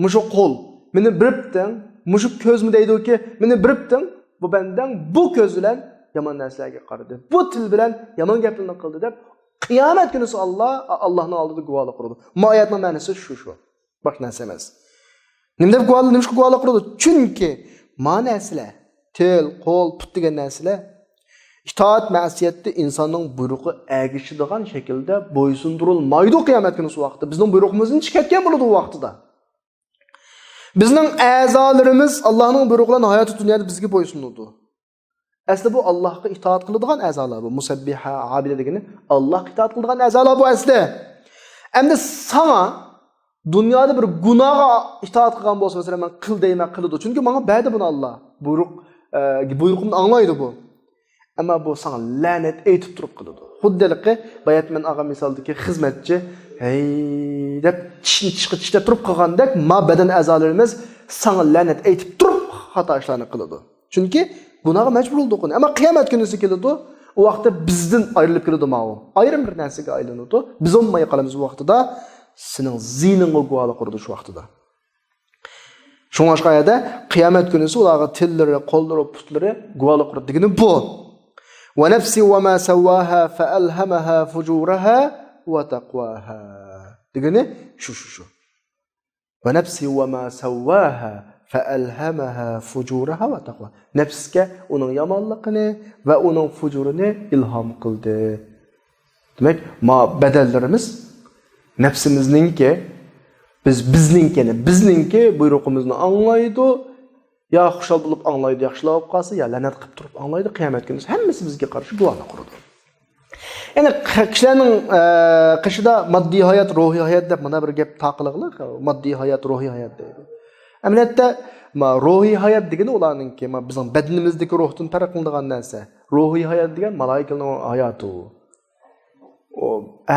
mushu qo'l, meni biriptin, mushu ko'zmi deydi-ki, meni biriptin, bu benden bu ko'z bilan yaman narsalarga qaradi. Bu til bilan yaman gaplarni qildi deb qiyomat kunisi Allohning oldida guvohlik qiladi. Bu oyatning ma'nosi shu. Boshqa narsa emas. Nimda guvohlik qiladi? Chunki ma'noslar, til, qo'l, put degan narsalar itoat ma'siyatda insonning buyrug'i agishadigan shaklda bo'ysundirilmaydi qiyomat kunisi vaqtida. Bizning buyruqimizdan chiqib ketgan bo'ladi u vaqtida. Bizning a'zolarimiz Allohning buyruqlarini hayoti dunyoda bizga bo'ysunadi. Asli bu Allah'a itaat kılıdığan əzalar bu. Musabbiha, abide degeni Allah'a itaat kılıdığan əzalar bu asli. Hem de sana dünyada bir günaha itaat kılgan bolsa mesela ben kıl deyme kılıdı. Çünkü bana bədi bunu Allah. Buyruğumda anlaydı bu. Ama bu sana lanet eytip durup kılıdı. Huddelikki bayat men ağa misaldaki hizmetçi hey dep tişlep durup kılgandek ma beden əzalarımız sana lanet eytip durup hata işlerini kılıdı. Çünkü bunağa mecbur olduk. Ama kıyamet günüsü geldi. O vaxtda bizden ayrılıp geldi ma o. Ayrım bir narsaga aylanadi. Biz olmay qolamiz bu vaqtida. Sening ziyningga guvohlik qildi shu vaqtida. Şuna ayada kıyamet günüsü ularga tillari, qo'llari, putlari guvohlik qildi degani bu. Ve nefsi ve ma sevvaha fe elhemaha fucuraha ve takvaha. Degeni şu. Ve nefsi ve ma sevvaha fe elhemaha fucuraha ve takvaha. Nefske onun yamanlıkını ve onun fucurunu ilham kıldı. Demek ma bedellerimiz nefsimizninki bizninki buyruğumuzni anlaydı. Ya xushal bo'lib anglaydi, yaxshilab qolsa, ya la'nat qilib turib anglaydi. Qiyomat kuni hammasi bizga qarshi duoni quradi. Ya'ni kishilarning qishida moddiy hayot, ruhiy hayot deb mana bir gap taqiliqli, moddiy hayot, ruhiy hayot deydi. Amaliyotda ruhiy hayot degani ularninki, bizning badanimizdagi ruhdan farq qiladigan narsa. Ruhiy hayot degan malaikaning hayoti. O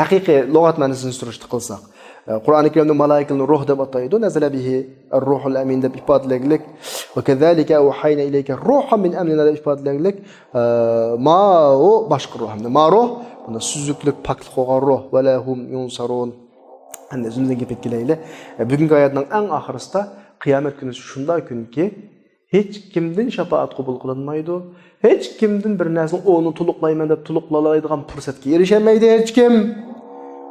haqiqiy lug'at ma'nosini surishti qilsak, Qur'oni Karimda malaikaning ruh deb ataydi. Nazala bihi ar-ruhul amin deb ifodalaylik. Va kazalika uhayna ilayka ruhan min amrina deb ifodalaylik. Ma o boshqa ruh hamda. Ma ruh bunda suzuklik, poklik bo'lgan ruh. Va lahum yunsarun. Endi o'zimizga gap kelaylik. Bugungi oyatning eng oxirisida qiyomat kuni shunday kunki, hech kimdan shafaat qabul qilinmaydi. Hech kimdan bir narsani o'ni to'liqlayman deb to'liqlalaydigan fursatga erishamaydi hech kim.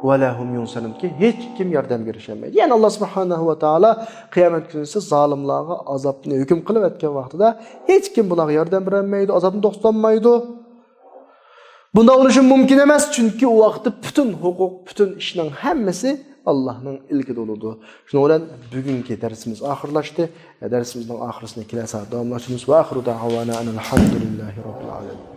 Valahum yunsarun ki hech kim yordamga erishamaydi. Ya'ni Alloh subhanahu va taolo qiyomat kunida zolimlarga azobni hukm qilib o'tgan vaqtida hech kim bularga yordam berolmaydi, azobni to'xtatolmaydi. Bunda bo'lishi mumkin emas, chunki u vaqtda butun huquq, butun ishning hammasi Allohning ilkida bo'ladi. Shuning bilan bugungi darsimiz oxirlashdi. Darsimizning oxirisini kelasi davom etamiz. Va oxiru da'vana alhamdulillahi robbil alamin.